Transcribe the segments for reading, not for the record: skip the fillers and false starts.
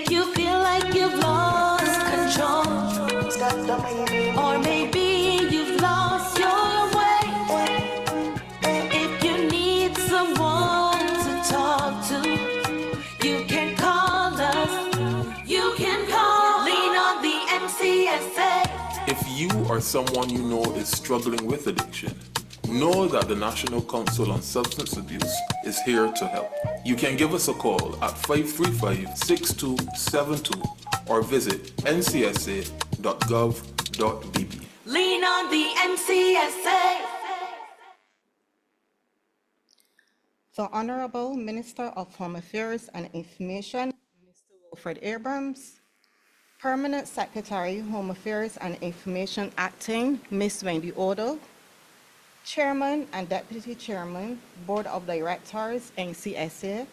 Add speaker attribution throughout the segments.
Speaker 1: If you feel like you've lost control, or maybe you've lost your way, if you need someone to talk to, you can call us. You can call, lean on the NCSA.
Speaker 2: If you or someone you know is struggling with addiction, know that the National Council on Substance Abuse is here to help. You can give us a call at 535-6272 or visit ncsa.gov.bb.
Speaker 1: Lean on the NCSA.
Speaker 3: The Honorable Minister of Home Affairs and Information, Mr. Wilfred Abrams, Permanent Secretary, Home Affairs and Information Acting, Ms. Wendy Odle, Chairman and Deputy Chairman, Board of Directors, NCSA,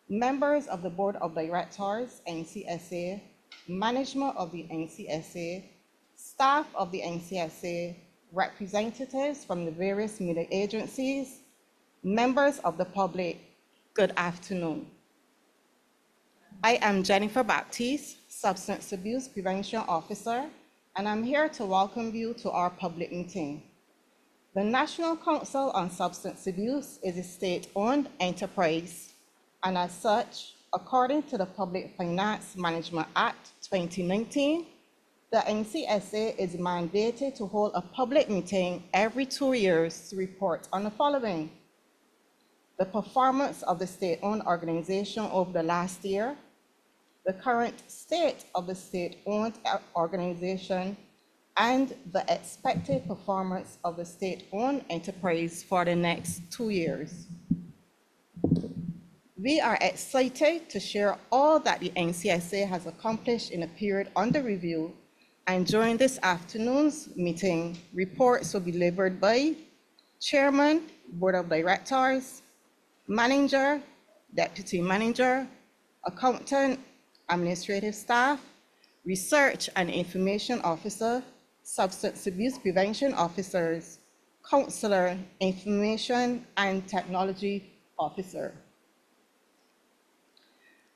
Speaker 3: members of the Board of Directors, NCSA, management of the NCSA, staff of the NCSA, representatives from the various media agencies, members of the public, good afternoon. I am Jennifer Baptiste, Substance Abuse Prevention Officer, and I'm here to welcome you to our public meeting. The National Council on Substance Abuse is a state-owned enterprise, and as such, according to the Public Finance Management Act 2019, the NCSA is mandated to hold a public meeting every 2 years to report on the following: the performance of the state-owned organization over the last year, the current state of the state-owned organization, and the expected performance of the state-owned enterprise for the next 2 years. We are excited to share all that the NCSA has accomplished in the period under review, and during this afternoon's meeting, reports will be delivered by Chairman, Board of Directors, Manager, Deputy Manager, Accountant, Administrative Staff, Research and Information Officer, Substance Abuse Prevention Officers, Counselor, Information and Technology Officer.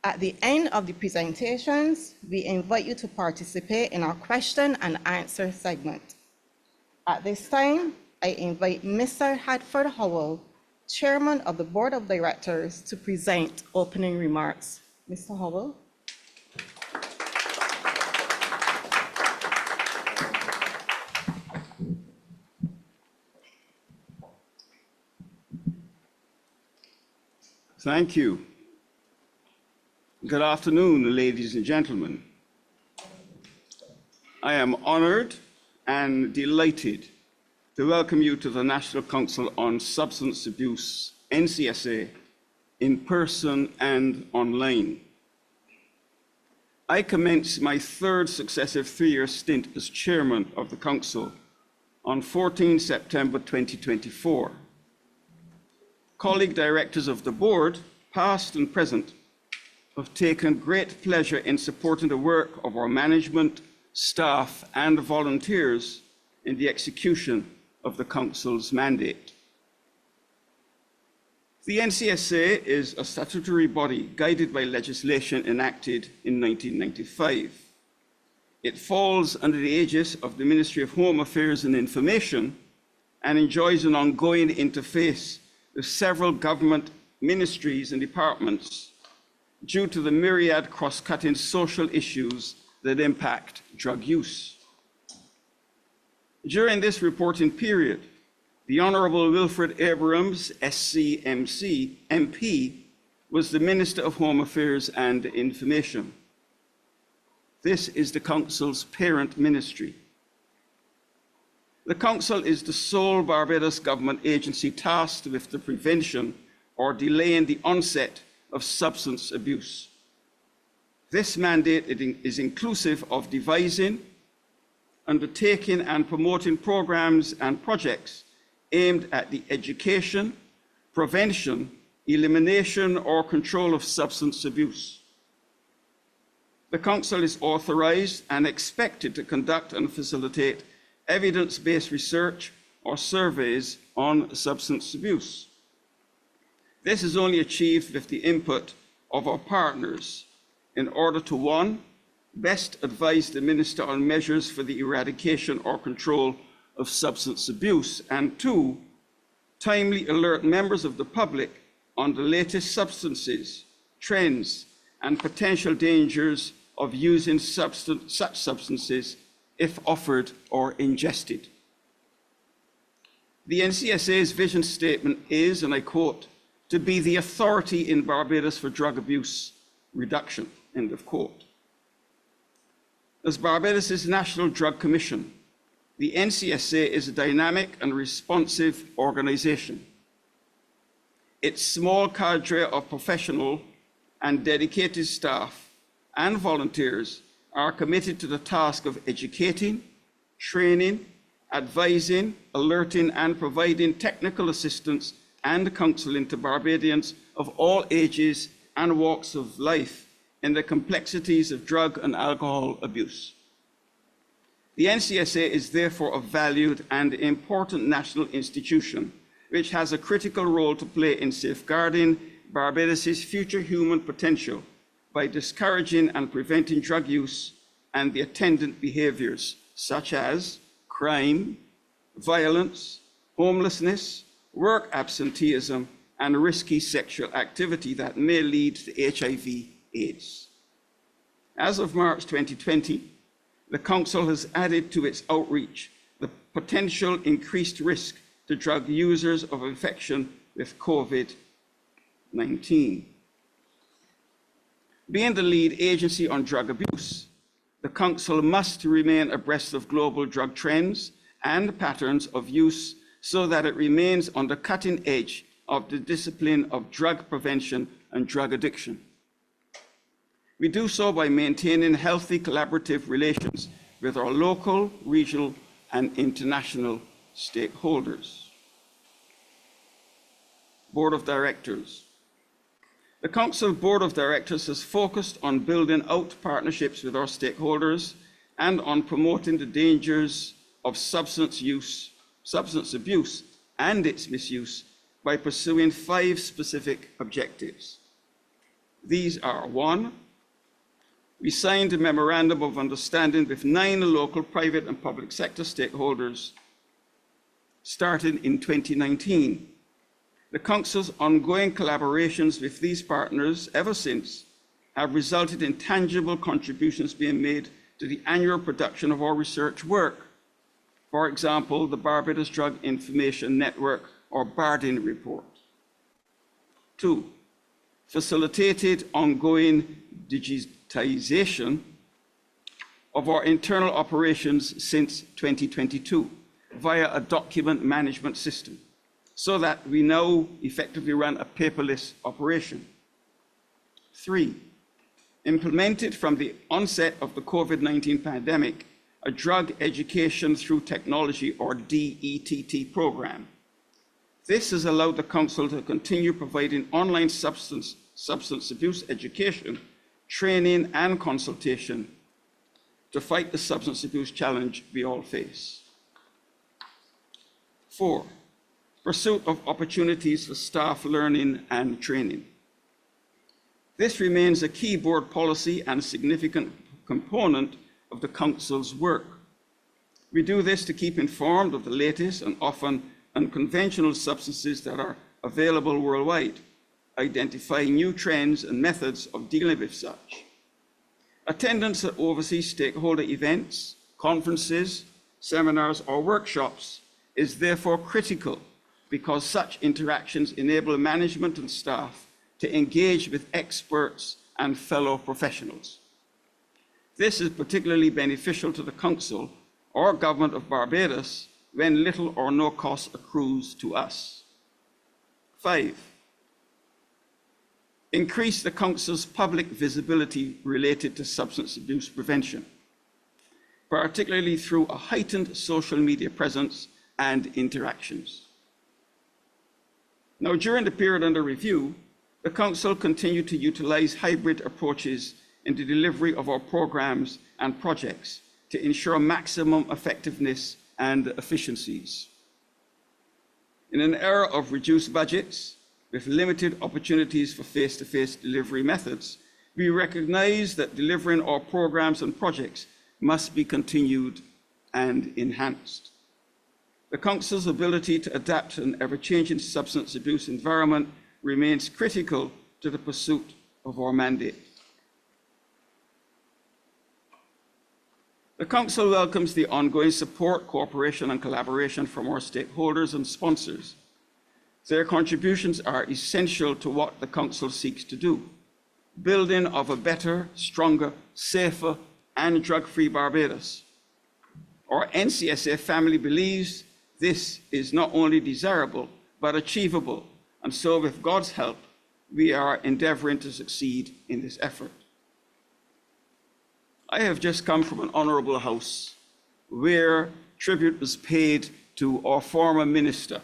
Speaker 3: At the end of the presentations, we invite you to participate in our question and answer segment. At this time, I invite Mr. Hadford Howell, Chairman of the Board of Directors, to present opening remarks. Mr. Howell.
Speaker 4: Thank you. Good afternoon, ladies and gentlemen. I am honored and delighted to welcome you to the National Council on Substance Abuse, NCSA, in person and online. I commenced my third successive 3-year stint as chairman of the council on 14 September 2024. Colleague directors of the board, past and present, have taken great pleasure in supporting the work of our management, staff, and volunteers in the execution of the council's mandate. The NCSA is a statutory body guided by legislation enacted in 1995. It falls under the aegis of the Ministry of Home Affairs and Information and enjoys an ongoing interface with several government ministries and departments due to the myriad cross-cutting social issues that impact drug use. During this reporting period, the Honourable Wilfred Abrams, SCMC, MP, was the Minister of Home Affairs and Information. This is the Council's parent ministry. The Council is the sole Barbados government agency tasked with the prevention or delaying the onset of substance abuse. This mandate is inclusive of devising, undertaking and promoting programs and projects aimed at the education, prevention, elimination or control of substance abuse. The Council is authorised and expected to conduct and facilitate evidence-based research or surveys on substance abuse. This is only achieved with the input of our partners, in order to, one, best advise the Minister on measures for the eradication or control of substance abuse, and two, timely alert members of the public on the latest substances, trends, and potential dangers of using such substances if offered or ingested. The NCSA's vision statement is, and I quote, to be the authority in Barbados for drug abuse reduction, end of quote. As Barbados' National Drug Commission, the NCSA is a dynamic and responsive organization. Its small cadre of professional and dedicated staff and volunteers are committed to the task of educating, training, advising, alerting, and providing technical assistance and counseling to Barbadians of all ages and walks of life in the complexities of drug and alcohol abuse. The NCSA is therefore a valued and important national institution which has a critical role to play in safeguarding Barbados' future human potential by discouraging and preventing drug use and the attendant behaviors such as crime, violence, homelessness, work absenteeism, and risky sexual activity that may lead to HIV/AIDS. As of March 2020, the Council has added to its outreach the potential increased risk to drug users of infection with COVID-19. Being the lead agency on drug abuse, the Council must remain abreast of global drug trends and patterns of use so that it remains on the cutting edge of the discipline of drug prevention and drug addiction. We do so by maintaining healthy collaborative relations with our local, regional, and international stakeholders. Board of Directors. The Council Board of Directors has focused on building out partnerships with our stakeholders and on promoting the dangers of substance abuse and its misuse by pursuing 5 specific objectives. These are: 1, we signed a memorandum of understanding with 9 local private and public sector stakeholders starting in 2019. The Council's ongoing collaborations with these partners ever since have resulted in tangible contributions being made to the annual production of our research work. For example, the Barbados Drug Information Network, or BARDIN report. 2, facilitated ongoing digitization of our internal operations since 2022 via a document management system, so that we now effectively run a paperless operation. 3, implemented from the onset of the COVID-19 pandemic, a drug education through technology, or DETT program. This has allowed the Council to continue providing online substance abuse education, training, and consultation to fight the substance abuse challenge we all face. 4, pursuit of opportunities for staff learning and training. This remains a key board policy and a significant component of the Council's work. We do this to keep informed of the latest and often unconventional substances that are available worldwide, identifying new trends and methods of dealing with such. Attendance at overseas stakeholder events, conferences, seminars, or workshops is therefore critical because such interactions enable management and staff to engage with experts and fellow professionals. This is particularly beneficial to the Council or Government of Barbados when little or no cost accrues to us. 5, increase the Council's public visibility related to substance abuse prevention, particularly through a heightened social media presence and interactions. Now, during the period under review, the Council continued to utilize hybrid approaches in the delivery of our programs and projects to ensure maximum effectiveness and efficiencies. In an era of reduced budgets, with limited opportunities for face-to-face delivery methods, We recognize that delivering our programs and projects must be continued and enhanced. The Council's ability to adapt to an ever-changing substance abuse environment remains critical to the pursuit of our mandate. The Council welcomes the ongoing support, cooperation, and collaboration from our stakeholders and sponsors. Their contributions are essential to what the Council seeks to do: building of a better, stronger, safer, and drug-free Barbados. Our NCSA family believes this is not only desirable, but achievable, and so with God's help, we are endeavoring to succeed in this effort. I have just come from an honorable house where tribute was paid to our former minister,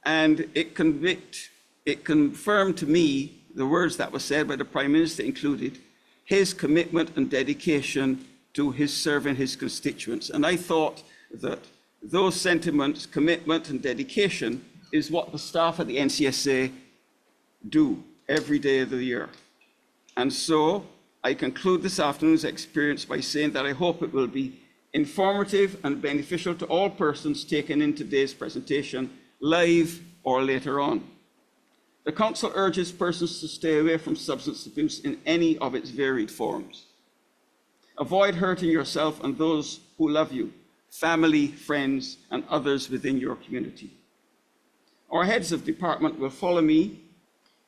Speaker 4: and it confirmed to me the words that were said by the Prime Minister included, his commitment and dedication to his serving his constituents. And I thought that those sentiments, commitment and dedication, is what the staff at the NCSA do every day of the year. And so I conclude this afternoon's experience by saying that I hope it will be informative and beneficial to all persons taken in today's presentation, live or later on. The Council urges persons to stay away from substance abuse in any of its varied forms. Avoid hurting yourself and those who love you, family, friends, and others within your community. Our heads of department will follow me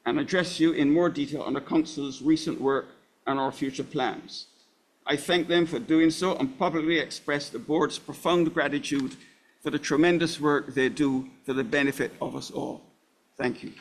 Speaker 4: and address you in more detail on the Council's recent work and our future plans. I thank them for doing so and publicly express the Board's profound gratitude for the tremendous work they do for the benefit of us all. Thank you.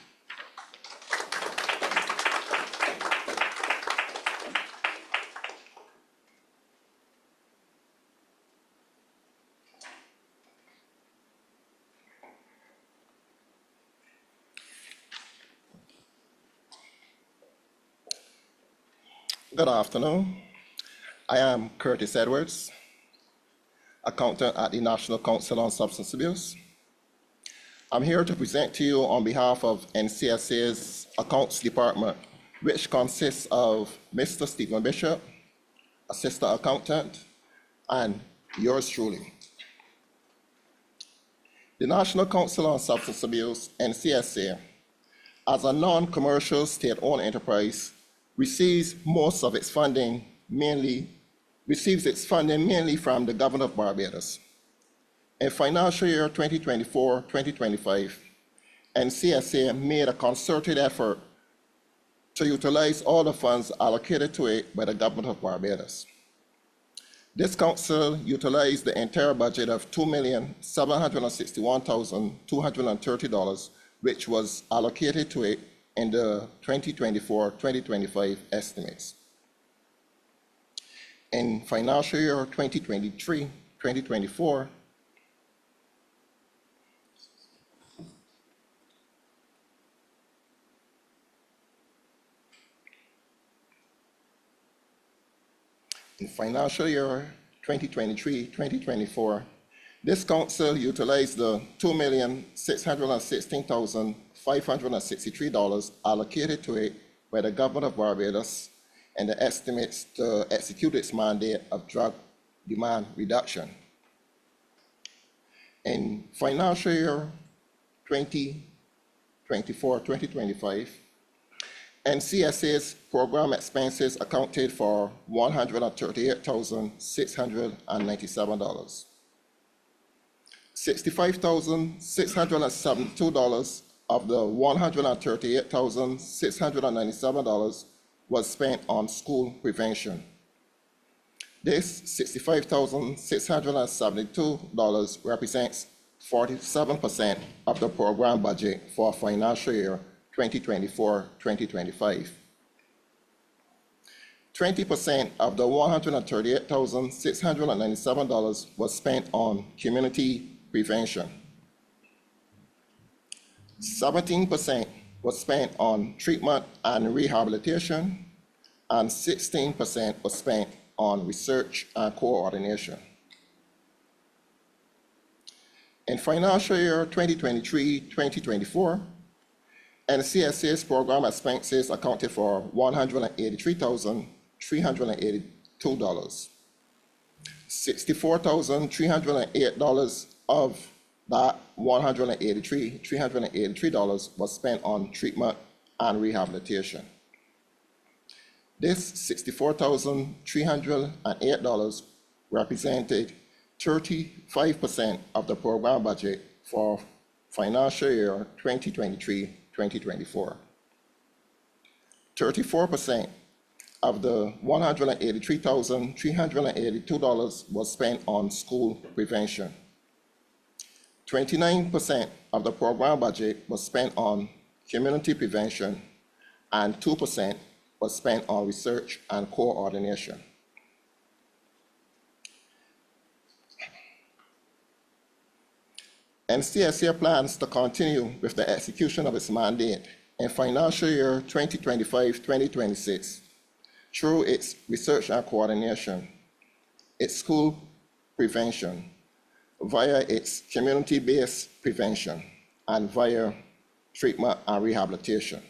Speaker 5: Good afternoon. I am Curtis Edwards, accountant at the National Council on Substance Abuse. I'm here to present to you on behalf of NCSA's Accounts Department, which consists of Mr. Stephen Bishop, Assistant Accountant, and yours truly. The National Council on Substance Abuse, NCSA, as a non-commercial state-owned enterprise, receives its funding mainly from the Government of Barbados. In financial year 2024-2025, NCSA made a concerted effort to utilize all the funds allocated to it by the Government of Barbados. This council utilized the entire budget of $2,761,230, which was allocated to it in the 2024-2025 estimates. In financial year 2023-2024, this council utilized the $2,616,563 allocated to it by the Government of Barbados and the estimates to execute its mandate of drug demand reduction. In financial year 2024-2025, NCSA's program expenses accounted for $138,697. $65,672 of the $138,697 was spent on school prevention. This $65,672 represents 47% of the program budget for financial year 2024-2025. 20% of the $138,697 was spent on community prevention. 17% was spent on treatment and rehabilitation, and 16% was spent on research and coordination. In financial year 2023-2024, NCSA's program expenses accounted for $183,382. $64,308 of that $383 was spent on treatment and rehabilitation. This $64,308 represented 35% of the program budget for financial year 2023-2024. 34% of the $183,382 was spent on school prevention. 29% of the program budget was spent on community prevention, and 2% was spent on research and coordination. NCSA plans to continue with the execution of its mandate in financial year 2025-2026 through its research and coordination, its school prevention, via its community-based prevention, and via treatment and rehabilitation.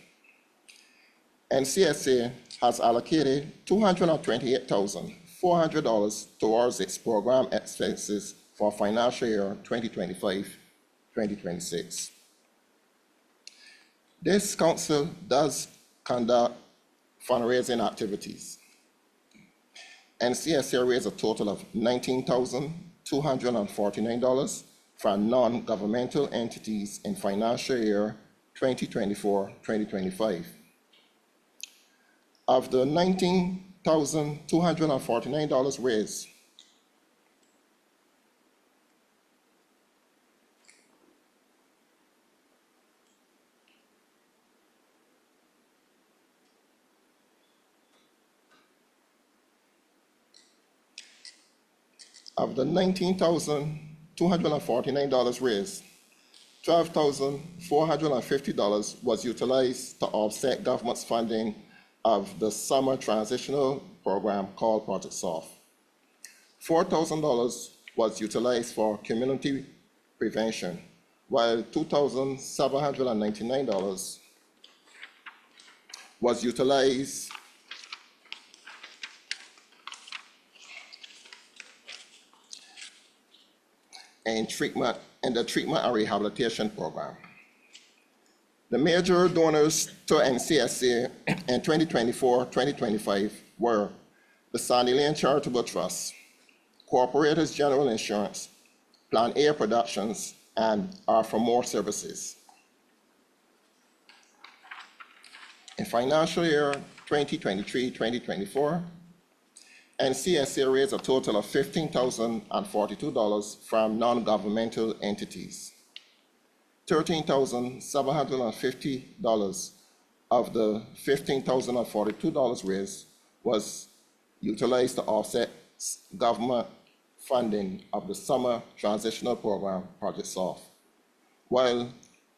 Speaker 5: NCSA has allocated $228,400 towards its program expenses for financial year 2025-2026. This council does conduct fundraising activities. NCSA raised a total of $19,249 from non-governmental entities in financial year 2024-2025. Of the $19,249 raised, raised, $12,450 was utilized to offset government's funding of the summer transitional program called Project SOFT. $4,000 was utilized for community prevention, while $2,799 was utilized in the treatment and rehabilitation program. The major donors to NCSA in 2024-2025 were the Sandy Lane Charitable Trust, Corporators General Insurance, Plan A Productions, and Are For More Services. In financial year 2023-2024, NCSA raised a total of $15,042 from non-governmental entities. $13,750 of the $15,042 raised was utilized to offset government funding of the summer transitional program, Project SOFT, while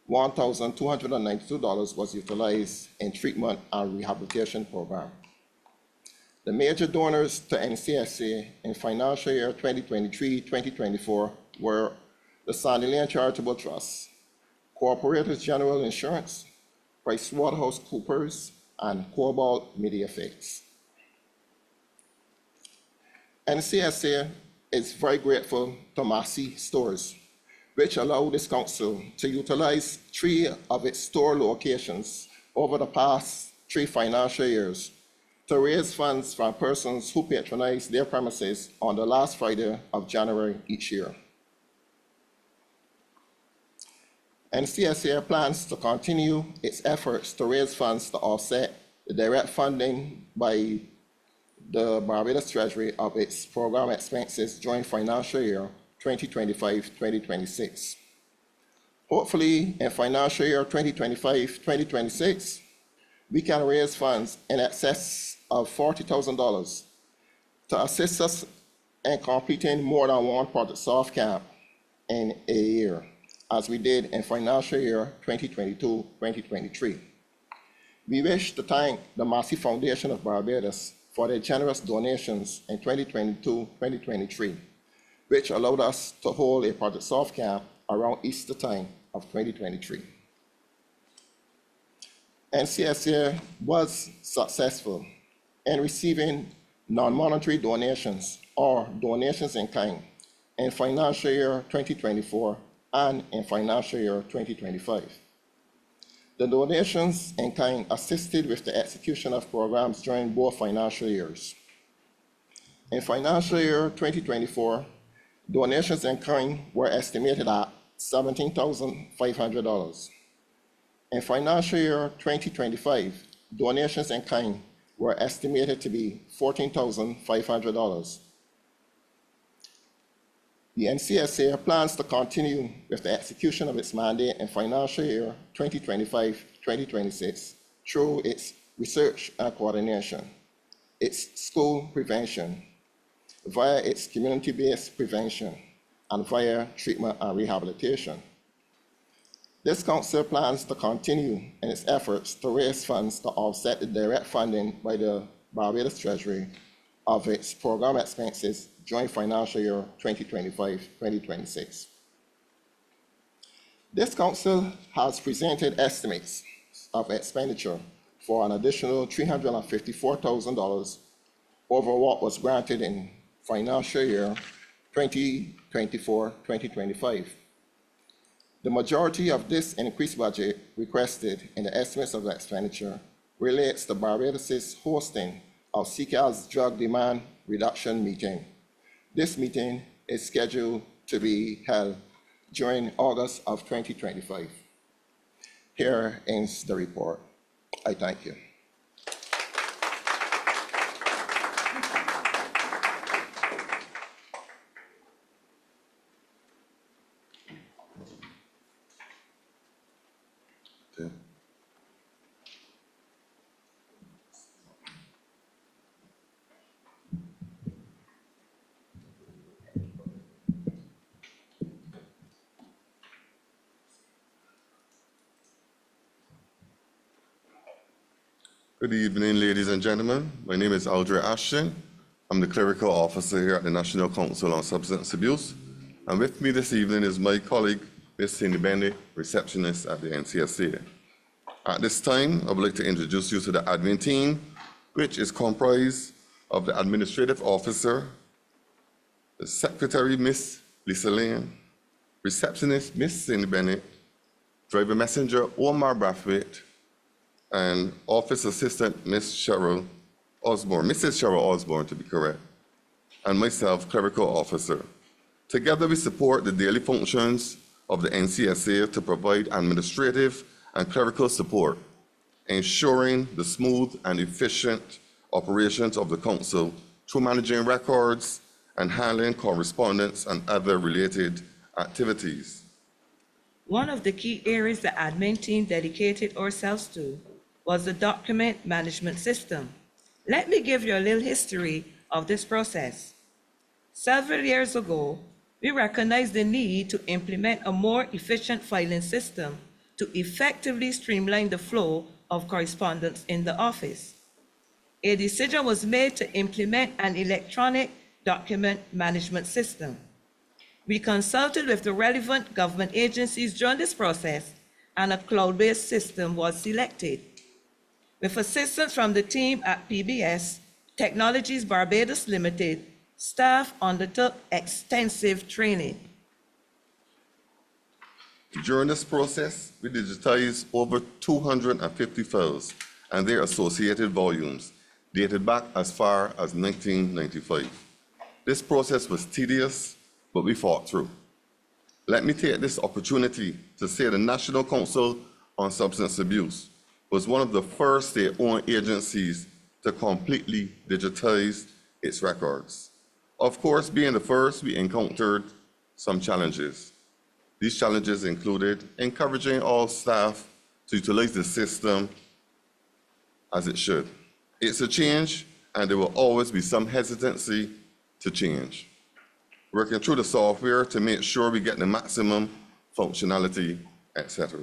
Speaker 5: $1,292 was utilized in treatment and rehabilitation program. The major donors to NCSA in financial year 2023-2024 were the Sandy Lane Charitable Trust, Corporators General Insurance, PricewaterhouseCoopers, and Cobalt Media Effects. NCSA is very grateful to Massey Stores, which allowed this council to utilize 3 of its store locations over the past 3 financial years to raise funds from persons who patronize their premises on the last Friday of January each year. NCSA plans to continue its efforts to raise funds to offset the direct funding by the Barbados Treasury of its program expenses during financial year 2025-2026. Hopefully, in financial year 2025-2026, we can raise funds in excess of $40,000 to assist us in completing more than one Project SOFT camp in a year, as we did in financial year 2022-2023. We wish to thank the Massey Foundation of Barbados for their generous donations in 2022-2023, which allowed us to hold a Project SOFT camp around Easter time of 2023. NCSA was successful in receiving non-monetary donations or donations in kind in financial year 2024 and in financial year 2025. The donations in kind assisted with the execution of programs during both financial years. In financial year 2024, donations in kind were estimated at $17,500. In financial year 2025, donations in kind were estimated to be $14,500. The NCSA plans to continue with the execution of its mandate in financial year 2025-2026 through its research and coordination, its school prevention, via its community-based prevention, and via treatment and rehabilitation. This council plans to continue in its efforts to raise funds to offset the direct funding by the Barbados Treasury of its program expenses during financial year 2025-2026. This council has presented estimates of expenditure for an additional $354,000 over what was granted in financial year 2024-2025. The majority of this increased budget requested in the estimates of the expenditure relates to Barbados' hosting of CCAL's drug demand reduction meeting. This meeting is scheduled to be held during August of 2025. Here ends the report. I thank you.
Speaker 6: Good evening, ladies and gentlemen. My name is Aldre Ashton. I'm the clerical officer here at the National Council on Substance Abuse. And with me this evening is my colleague, Ms. Cindy Bennett, receptionist at the NCSA. At this time, I would like to introduce you to the admin team, which is comprised of the administrative officer, the secretary, Ms. Lisa Lane, receptionist, Ms. Cindy Bennett, driver messenger, Omar Brathwaite, and office assistant, Ms. Cheryl Osborne, Mrs. Cheryl Osborne to be correct, and myself, clerical officer. Together we support the daily functions of the NCSA to provide administrative and clerical support, ensuring the smooth and efficient operations of the council through managing records and handling correspondence and other related activities.
Speaker 7: One of the key areas the admin team dedicated ourselves to was the document management system. Let me give you a little history of this process. Several years ago, we recognized the need to implement a more efficient filing system to effectively streamline the flow of correspondence in the office. A decision was made to implement an electronic document management system. We consulted with the relevant government agencies during this process, and a cloud-based system was selected. With assistance from the team at PBS Technologies Barbados Limited, staff undertook extensive training.
Speaker 6: During this process, we digitized over 250 files and their associated volumes, dated back as far as 1995. This process was tedious, but we fought through. Let me take this opportunity to say the National Council on Substance Abuse was one of the first state-owned agencies to completely digitize its records. Of course, being the first, we encountered some challenges. These challenges included encouraging all staff to utilize the system as it should. It's a change, and there will always be some hesitancy to change. Working through the software to make sure we get the maximum functionality, etc.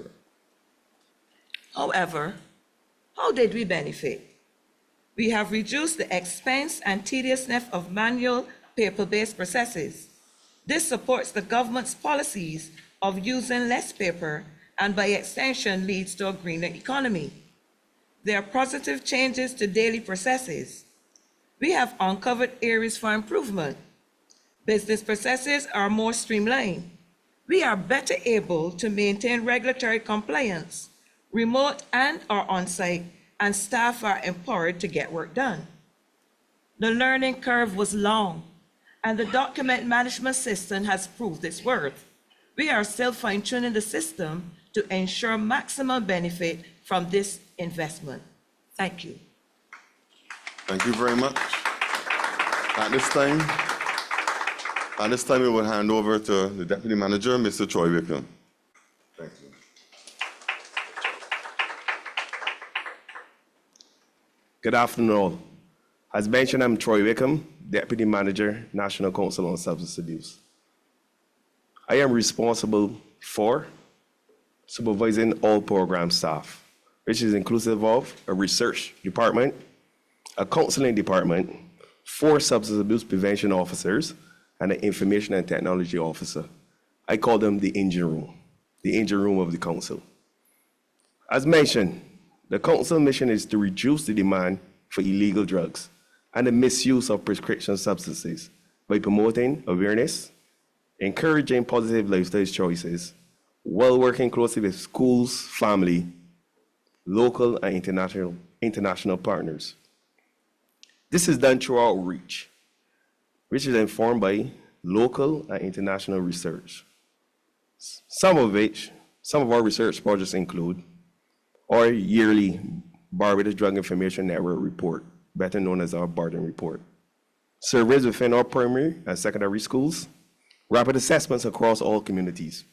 Speaker 7: However, how did we benefit? We have reduced the expense and tediousness of manual paper-based processes. This supports the government's policies of using less paper and by extension leads to a greener economy. There are positive changes to daily processes. We have uncovered areas for improvement. Business processes are more streamlined. We are better able to maintain regulatory compliance, remote and/or on-site, and staff are empowered to get work done. The learning curve was long, and the document management system has proved its worth. We are still fine-tuning the system to ensure maximum benefit from this investment. Thank you.
Speaker 6: Thank you very much. At this time, we will hand over to the Deputy Manager, Mr. Troy Wickham. Thank you.
Speaker 8: Good afternoon all. As mentioned, I'm Troy Wickham, Deputy Manager, National Council on Substance Abuse. I am responsible for supervising all program staff, which is inclusive of a research department, a counseling department, 4 substance abuse prevention officers, and an information and technology officer. I call them the engine room of the council. As mentioned, the council mission is to reduce the demand for illegal drugs and the misuse of prescription substances by promoting awareness, encouraging positive lifestyle choices, while working closely with schools, family, local and international partners. This is done through outreach, which is informed by local and international research. Some of our research projects include our yearly Barbados Drug Information Network report, better known as our Barden report, surveys within our primary and secondary schools, rapid assessments across all communities,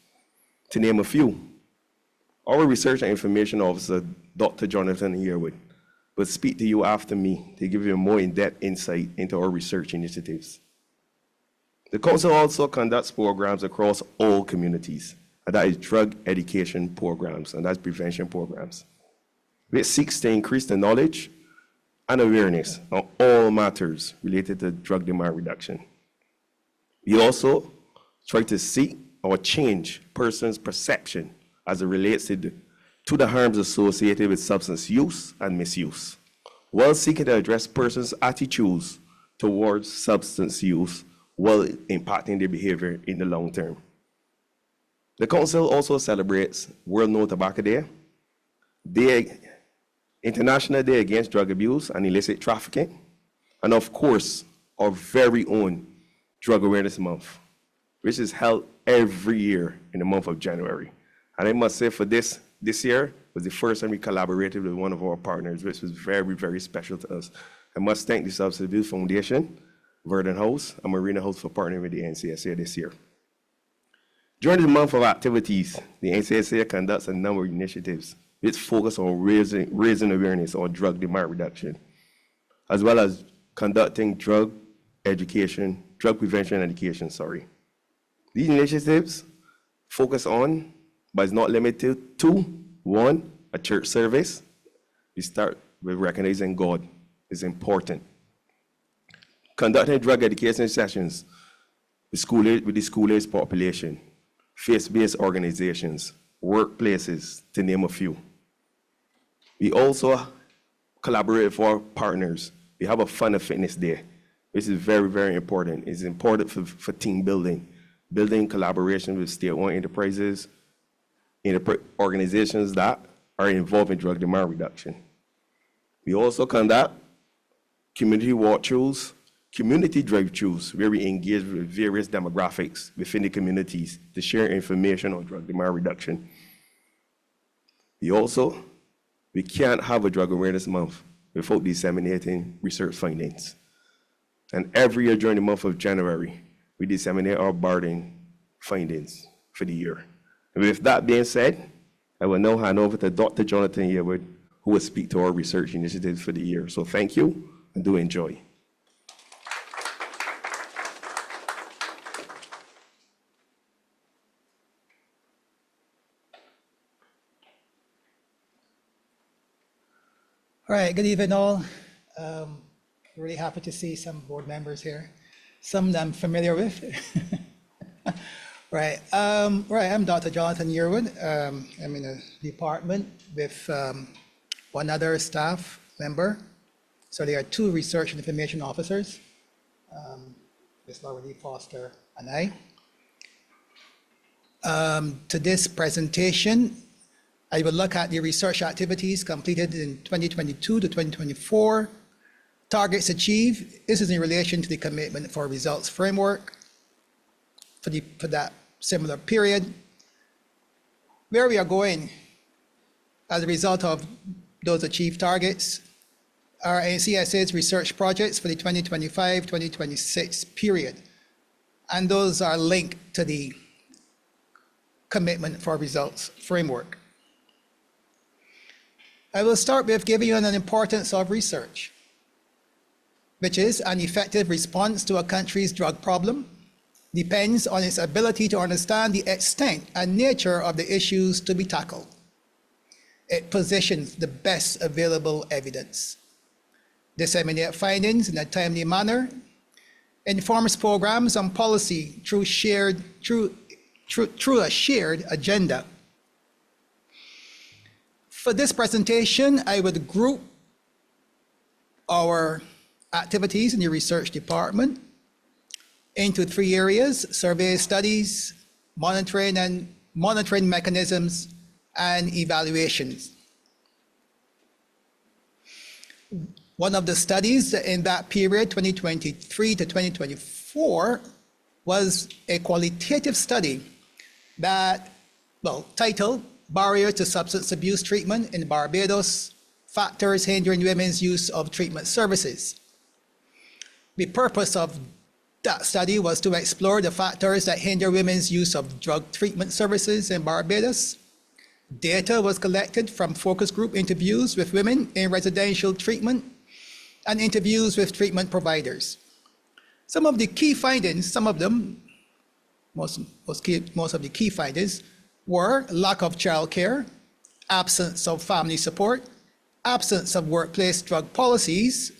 Speaker 8: to name a few. Our research and information officer, Dr. Jonathan Yearwood, will speak to you after me to give you a more in-depth insight into our research initiatives. The council also conducts programs across all communities, and that is drug education programs, and that's prevention programs, which seeks to increase the knowledge and awareness on all matters related to drug demand reduction. We also try to seek or change persons' perception as it relates to the harms associated with substance use and misuse, while seeking to address persons' attitudes towards substance use while impacting their behavior in the long term. The council also celebrates World No Tobacco Day, International Day Against Drug Abuse and Illicit Trafficking, and of course, our very own Drug Awareness Month, which is held every year in the month of January. And I must say for this year was the first time we collaborated with one of our partners, which was very, very special to us. I must thank the Substance Abuse Foundation, Verdant House, and Marina House for partnering with the NCSA this year. During the month of activities, the NCSA conducts a number of initiatives which focus on raising awareness on drug demand reduction, as well as conducting drug prevention education. These initiatives focus on, but is not limited to, 1, a church service. We start with recognizing God is important. Conducting drug education sessions with the school-age population, faith-based organizations, workplaces, to name a few. We also collaborate with our partners. We have a Fun and Fitness Day, which is very, very important. It's important for team building collaboration with state-owned enterprises, organizations that are involved in drug demand reduction. We also conduct community walkthroughs, community drive-throughs, where we engage with various demographics within the communities to share information on drug demand reduction. We can't have a Drug Awareness Month without disseminating research findings. And every year during the month of January, we disseminate our Barden findings for the year. And with that being said, I will now hand over to Dr. Jonathan Yearwood, who will speak to our research initiatives for the year. So thank you, and do enjoy.
Speaker 9: All right, good evening all. Really happy to see some board members here, some I'm familiar with. Right, I'm Dr. Jonathan Yearwood. I'm in a department with one other staff member. So there are 2 research and information officers, Ms. Laura Lee Foster and I. To this presentation, I will look at the research activities completed in 2022 to 2024, targets achieved. This is in relation to the commitment for results framework for that similar period. Where we are going as a result of those achieved targets are NCSA's research projects for the 2025-2026 period. And those are linked to the commitment for results framework. I will start with giving you an importance of research, which is an effective response to a country's drug problem depends on its ability to understand the extent and nature of the issues to be tackled. It positions the best available evidence, disseminate findings in a timely manner, informs programs and policy through a shared agenda. For this presentation, I would group our activities in the research department into 3 areas: survey studies, monitoring mechanisms, and evaluations. One of the studies in that period, 2023 to 2024, was a qualitative study that, titled Barriers to Substance Abuse Treatment in Barbados, Factors Hindering Women's Use of Treatment Services. The purpose of that study was to explore the factors that hinder women's use of drug treatment services in Barbados. Data was collected from focus group interviews with women in residential treatment and interviews with treatment providers. Some of the key findings, most of the key findings were lack of childcare, absence of family support, absence of workplace drug policies,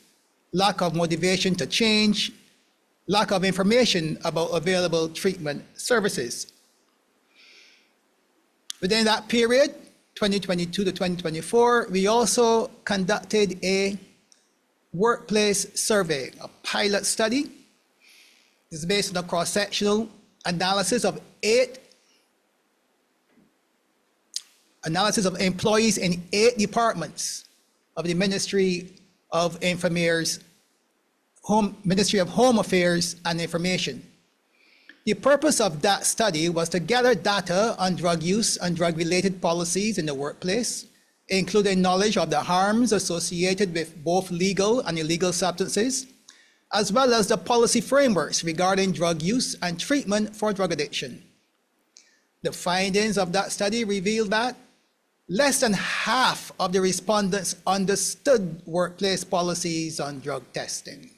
Speaker 9: lack of motivation to change, lack of information about available treatment services. Within that period, 2022 to 2024, we also conducted a workplace survey, a pilot study. This is based on a cross-sectional analysis of employees in 8 departments of the Ministry of Home Affairs and Information. The purpose of that study was to gather data on drug use and drug-related policies in the workplace, including knowledge of the harms associated with both legal and illegal substances, as well as the policy frameworks regarding drug use and treatment for drug addiction. The findings of that study revealed that less than half of the respondents understood workplace policies on drug testing.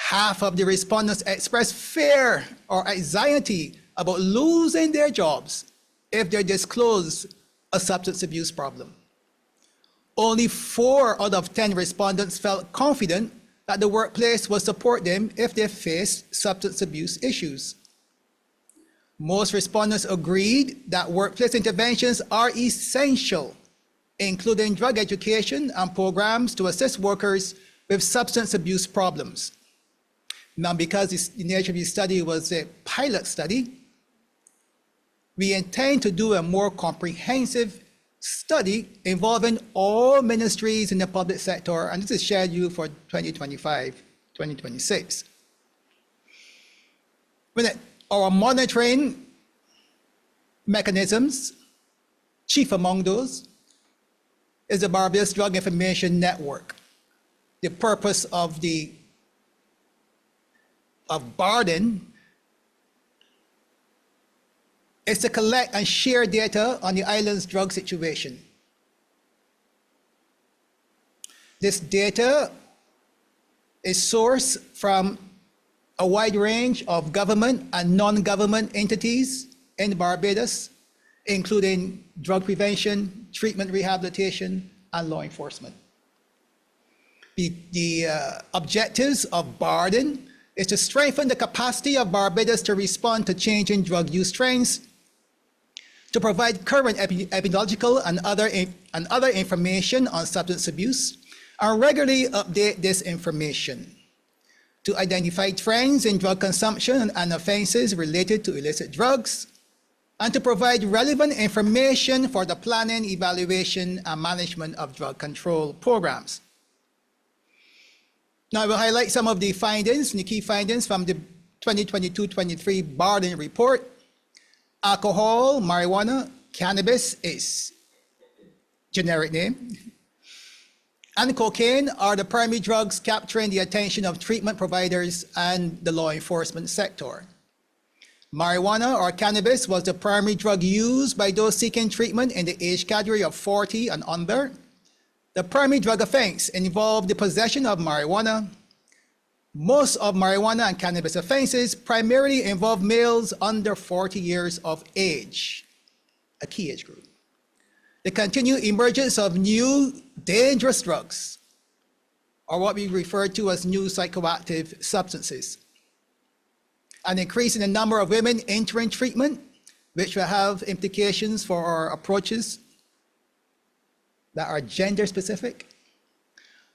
Speaker 9: Half of the respondents expressed fear or anxiety about losing their jobs if they disclose a substance abuse problem. Only 4 out of 10 respondents felt confident that the workplace would support them if they faced substance abuse issues. Most respondents agreed that workplace interventions are essential, including drug education and programs to assist workers with substance abuse problems. Now, because the nature of the study was a pilot study, we intend to do a more comprehensive study involving all ministries in the public sector, and this is scheduled for 2025-2026. Our monitoring mechanisms, chief among those, is the Barbados Drug Information Network. The purpose of BARDIN is to collect and share data on the island's drug situation. This data is sourced from a wide range of government and non-government entities in Barbados, including drug prevention, treatment rehabilitation, and law enforcement. The objectives of BARDIN is to strengthen the capacity of Barbados to respond to changing drug use trends, to provide current epidemiological and other information on substance abuse, and regularly update this information, to identify trends in drug consumption and offenses related to illicit drugs, and to provide relevant information for the planning, evaluation, and management of drug control programs. Now, I will highlight some of the findings, the key findings from the 2022-23 Bardeen report. Alcohol, marijuana, cannabis is generic name, and cocaine are the primary drugs capturing the attention of treatment providers and the law enforcement sector. Marijuana or cannabis was the primary drug used by those seeking treatment in the age category of 40 and under. The primary drug offense involved the possession of marijuana. Most of marijuana and cannabis offenses primarily involve males under 40 years of age, a key age group. The continued emergence of new dangerous drugs, or what we refer to as new psychoactive substances. An increase in the number of women entering treatment, which will have implications for our approaches that are gender specific.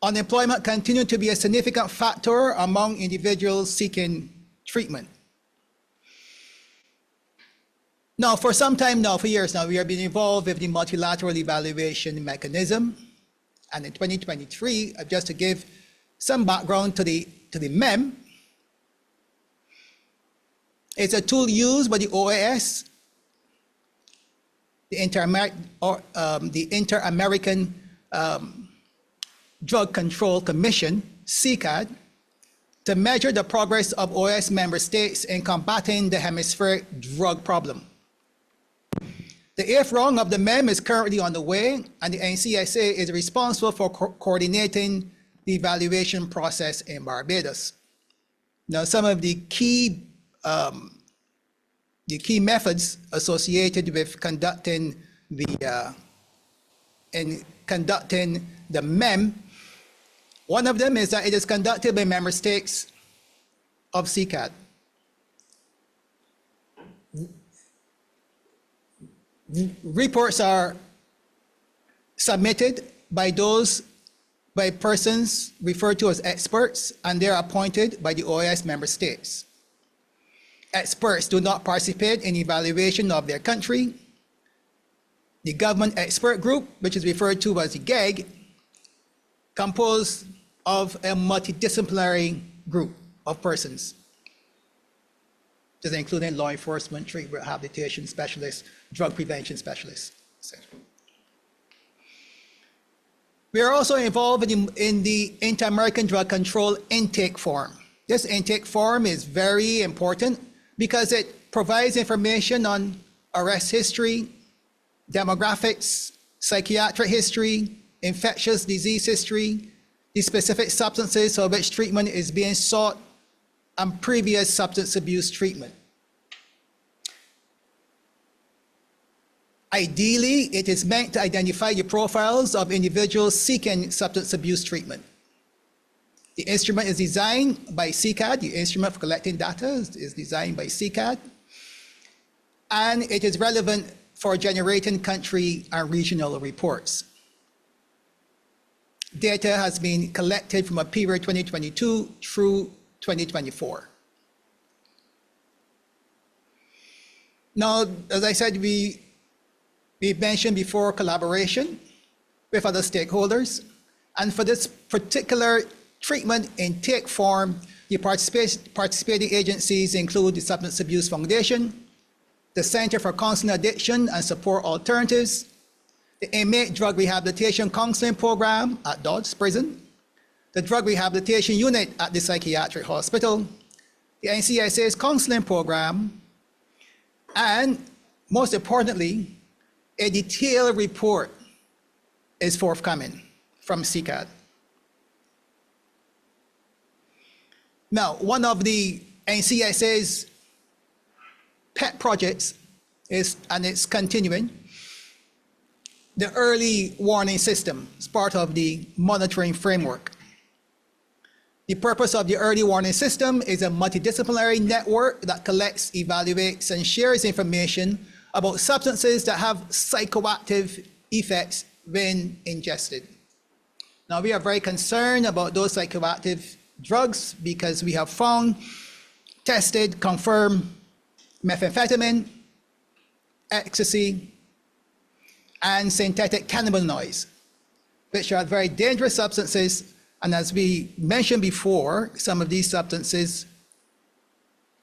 Speaker 9: Unemployment continued to be a significant factor among individuals seeking treatment. Now, for some time now, for years now, we have been involved with the multilateral evaluation mechanism. And in 2023, just to give some background to the MEM, it's a tool used by the OAS, the Inter-American Drug Control Commission, CICAD, to measure the progress of OAS member states in combating the hemispheric drug problem. The 8th round of the MEM is currently on the way, and the NCSA is responsible for coordinating the evaluation process in Barbados. Now, some of the key methods associated with conducting the MEM, one of them is that it is conducted by member states of CICAD. Reports are submitted by persons referred to as experts, and they're appointed by the OAS member states. Experts do not participate in evaluation of their country. The government expert group, which is referred to as the GEG, composed of a multidisciplinary group of persons, including law enforcement, treatment rehabilitation specialists, drug prevention specialists, etc. We are also involved in the Inter-American Drug Control Intake Form. This intake form is very important because it provides information on arrest history, demographics, psychiatric history, infectious disease history, the specific substances for which treatment is being sought, and previous substance abuse treatment. Ideally, it is meant to identify the profiles of individuals seeking substance abuse treatment. The instrument is designed by CICAD. The instrument for collecting data is designed by CICAD. And it is relevant for generating country and regional reports. Data has been collected from a period 2022 through 2024. Now, as I said, we mentioned before collaboration with other stakeholders. And for this particular treatment intake form, the participating agencies include the Substance Abuse Foundation, the Center for Counseling Addiction and Support Alternatives, the Inmate Drug Rehabilitation Counseling Program at Dodds Prison, the Drug Rehabilitation Unit at the Psychiatric Hospital, the NCSA's Counseling Program, and most importantly, a detailed report is forthcoming from CICAD. Now, one of the NCSA's pet projects is, and it's continuing, the early warning system is part of the monitoring framework. The purpose of the early warning system is a multidisciplinary network that collects, evaluates, and shares information about substances that have psychoactive effects when ingested. Now, we are very concerned about those psychoactive drugs because we have found, tested, confirmed methamphetamine, ecstasy, and synthetic cannabinoids, which are very dangerous substances. And as we mentioned before, some of these substances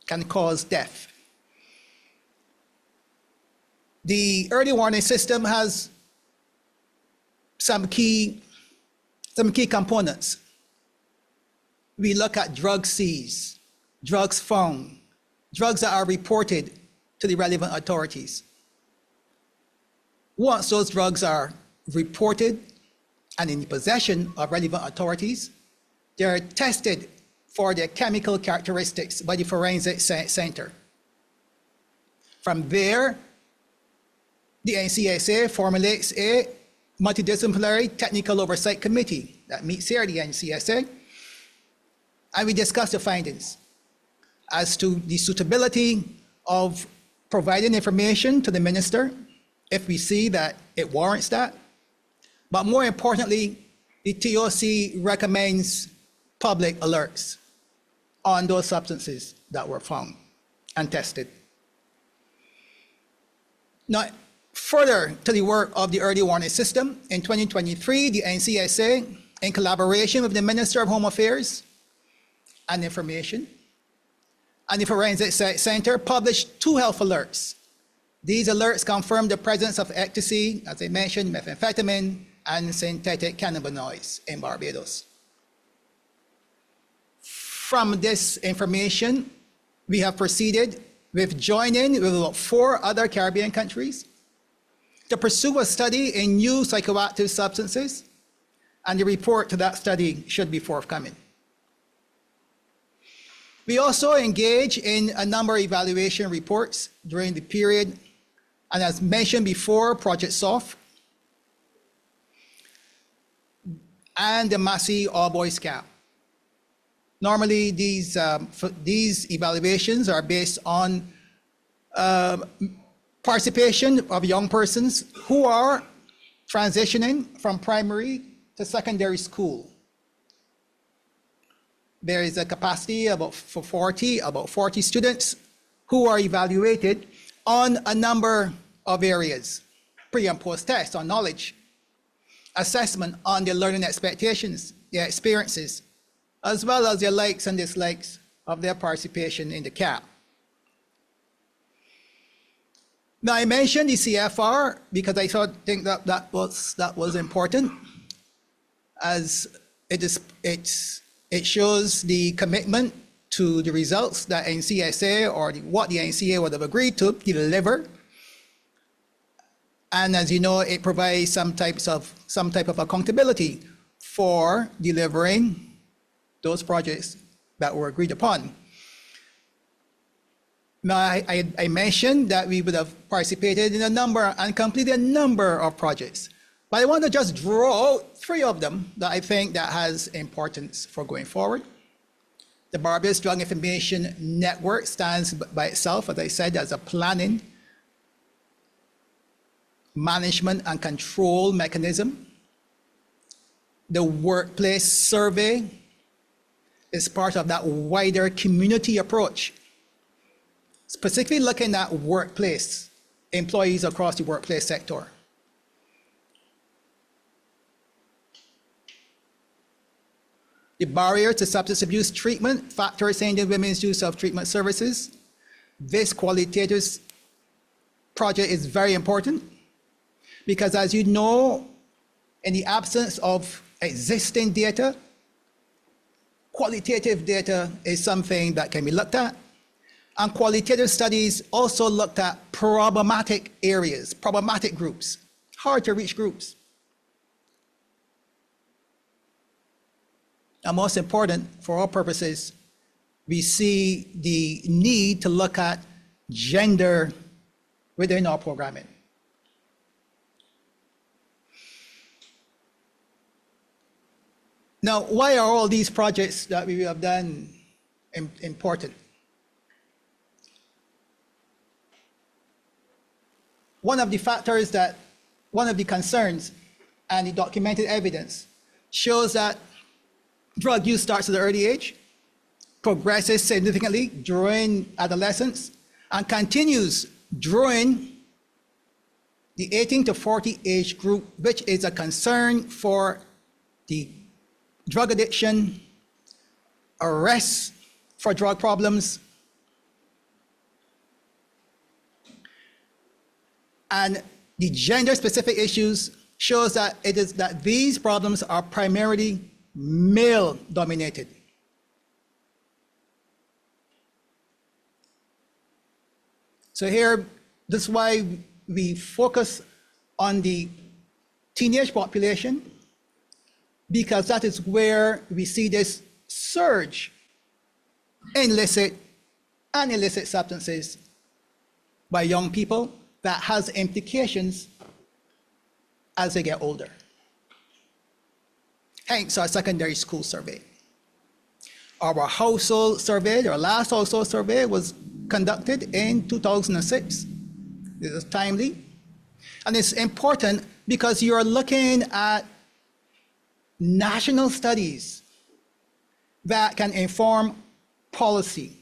Speaker 9: can cause death. The early warning system has some key components. We look at drugs seized, drugs found, drugs that are reported to the relevant authorities. Once those drugs are reported and in the possession of relevant authorities, they are tested for their chemical characteristics by the Forensic Center. From there, the NCSA formulates a multidisciplinary technical oversight committee that meets here at the NCSA, and we discuss the findings as to the suitability of providing information to the minister if we see that it warrants that. But more importantly, the TOC recommends public alerts on those substances that were found and tested. Now, further to the work of the early warning system, in 2023, the NCSA, in collaboration with the Minister of Home Affairs and Information and the Forensic Center, published 2 health alerts. These alerts confirm the presence of ecstasy, as I mentioned, methamphetamine, and synthetic cannabinoids in Barbados. From this information, we have proceeded with joining with about 4 other Caribbean countries to pursue a study in new psychoactive substances, and the report to that study should be forthcoming. We also engage in a number of evaluation reports during the period, and as mentioned before, Project SOFT and the Massey All Boys Camp. Normally, these evaluations are based on participation of young persons who are transitioning from primary to secondary school. There is a capacity about 40 students who are evaluated on a number of areas: pre and post tests on knowledge, assessment on their learning expectations, their experiences, as well as their likes and dislikes of their participation in the camp. Now, I mentioned the CFR because I think that was important, as it shows the commitment to the results that NCSA or what the NCA would have agreed to deliver. And as you know, it provides some type of accountability for delivering those projects that were agreed upon. Now, I mentioned that we would have participated in a number and completed a number of projects, but I want to just draw out 3 of them that I think that has importance for going forward. The Barbados Drug Information Network stands by itself, as I said, as a planning, management, and control mechanism. The workplace survey is part of that wider community approach, specifically looking at workplace, employees across the workplace sector. The barrier to substance abuse treatment, factors in the women's use of treatment services. This qualitative project is very important because, as you know, in the absence of existing data, qualitative data is something that can be looked at. And qualitative studies also looked at problematic areas, problematic groups, hard to reach groups. And most important, for all purposes, we see the need to look at gender within our programming. Now, why are all these projects that we have done important? one of the factors that, one of the concerns and the documented evidence shows that drug use starts at an early age, progresses significantly during adolescence, and continues during the 18 to 40 age group, which is a concern for the drug addiction, arrests for drug problems, and the gender-specific issues shows that it is that these problems are primarily male-dominated. So here, this is why we focus on the teenage population, because that is where we see this surge in illicit and illicit substances by young people that has implications as they get older. Hence our secondary school survey. Our household survey, our last household survey was conducted in 2006. This is timely. And it's important because you're looking at national studies that can inform policy,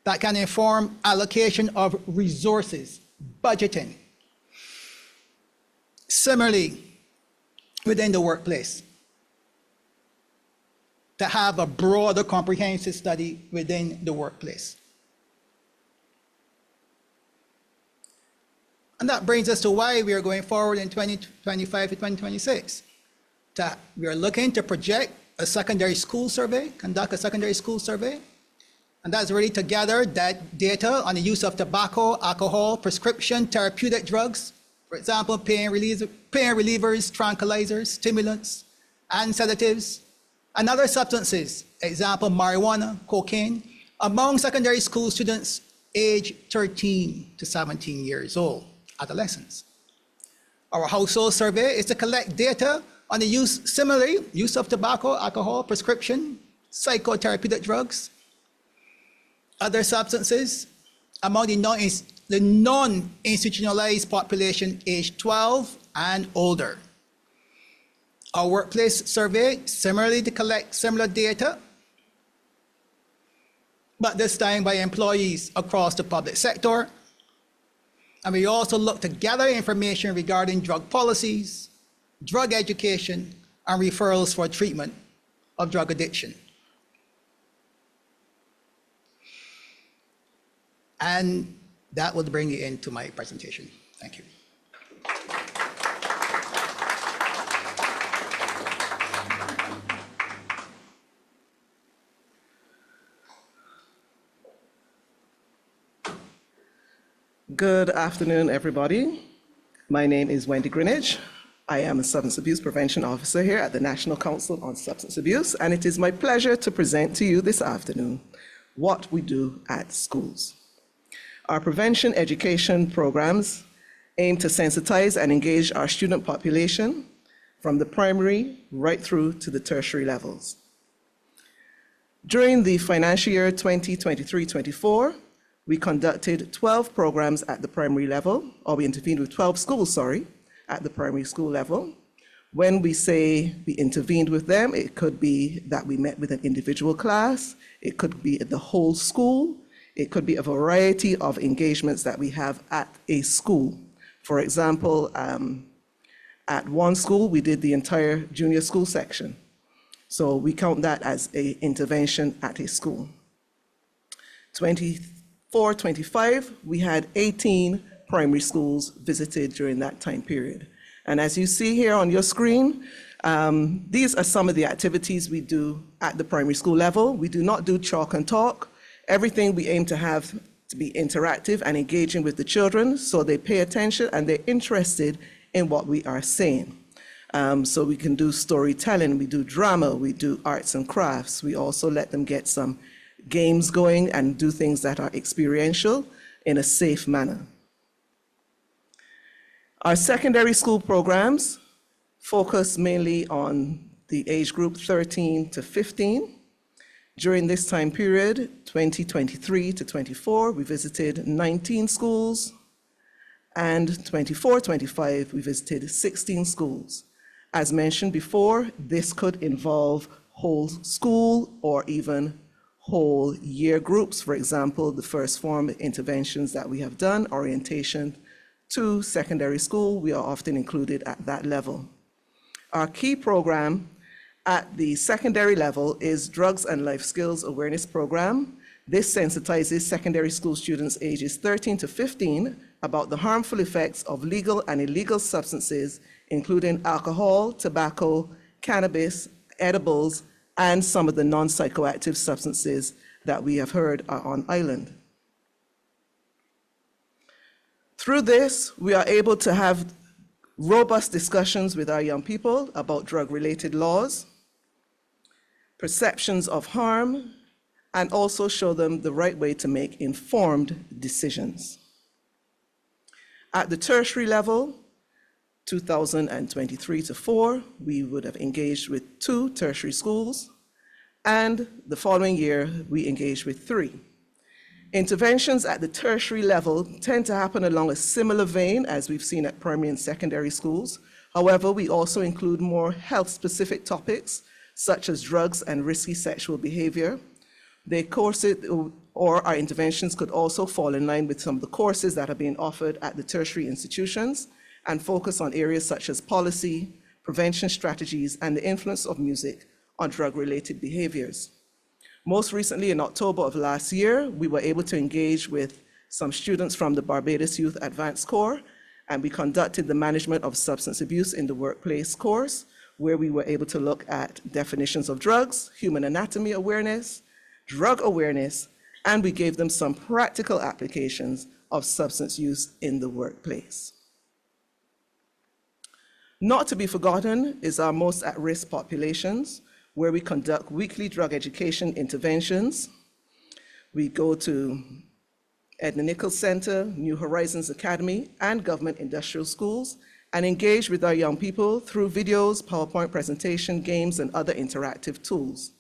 Speaker 9: that can inform allocation of resources, budgeting. Similarly, within the workplace, to have a broader comprehensive study within the workplace. And that brings us to why we are going forward in 2025 to 2026. We are looking to project a secondary school survey, conduct a secondary school survey, and that's really to gather that data on the use of tobacco, alcohol, prescription, therapeutic drugs, for example, pain relievers, tranquilizers, stimulants, and sedatives, and other substances, example, marijuana, cocaine, among secondary school students aged 13 to 17 years old, adolescents. Our household survey is to collect data on the use of tobacco, alcohol, prescription, psychotherapeutic drugs, other substances among the non-institutionalized population aged 12 and older. Our workplace survey, similarly to collect similar data, but this time by employees across the public sector. And we also look to gather information regarding drug policies, drug education, and referrals for treatment of drug addiction. And that will bring me into my presentation. Thank you.
Speaker 10: Good afternoon, everybody. My name is Wendy Greenidge. I am a Substance Abuse Prevention Officer here at the National Council on Substance Abuse, and it is my pleasure to present to you this afternoon what we do at schools. Our prevention education programs aim to sensitize and engage our student population from the primary right through to the tertiary levels. During the financial year 2023-24, we conducted 12 programs at the primary level, or we intervened with 12 schools, at the primary school level. When we say we intervened with them, it could be that we met with an individual class, it could be the whole school, it could be a variety of engagements that we have at a school. For example, at one school, we did the entire junior school section. So we count that as an intervention at a school. 24-25, we had 18 primary schools visited during that time period. And as you see here on your screen, these are some of the activities we do at the primary school level. We do not do chalk and talk. Everything we aim to have to be interactive and engaging with the children so they pay attention and they're interested in what we are saying. So we can do storytelling, we do drama, we do arts and crafts. We also let them get some games going and do things that are experiential in a safe manner. Our secondary school programs focus mainly on the age group 13 to 15. During this time period, 2023 to 24, we visited 19 schools and 24-25, we visited 16 schools. As mentioned before, this could involve whole school or even whole year groups. For example, the first form interventions that we have done, orientation to secondary school, we are often included at that level. Our key program at the secondary level is Drugs and Life Skills Awareness Program. This sensitizes secondary school students ages 13 to 15 about the harmful effects of legal and illegal substances, including alcohol, tobacco, cannabis, edibles, and some of the non-psychoactive substances that we have heard are on island. Through this, we are able to have robust discussions with our young people about drug-related laws, perceptions of harm, and also show them the right way to make informed decisions. At the tertiary level, 2023 to 4, we would have engaged with 2 tertiary schools, and the following year, we engaged with 3. Interventions at the tertiary level tend to happen along a similar vein as we've seen at primary and secondary schools. However, we also include more health-specific topics, such as drugs and risky sexual behavior. The courses or our interventions could also fall in line with some of the courses that are being offered at the tertiary institutions and focus on areas such as policy, prevention strategies, and the influence of music on drug-related behaviors. Most recently, in October of last year, we were able to engage with some students from the Barbados Youth Advanced Corps, and we conducted the Management of Substance Abuse in the Workplace course, where we were able to look at definitions of drugs, human anatomy awareness, drug awareness, and we gave them some practical applications of substance use in the workplace. Not to be forgotten is our most at-risk populations, where we conduct weekly drug education interventions. We go to Edna Nichols Center, New Horizons Academy, and government industrial schools, and engage with our young people through videos, PowerPoint presentation, games, and other interactive tools.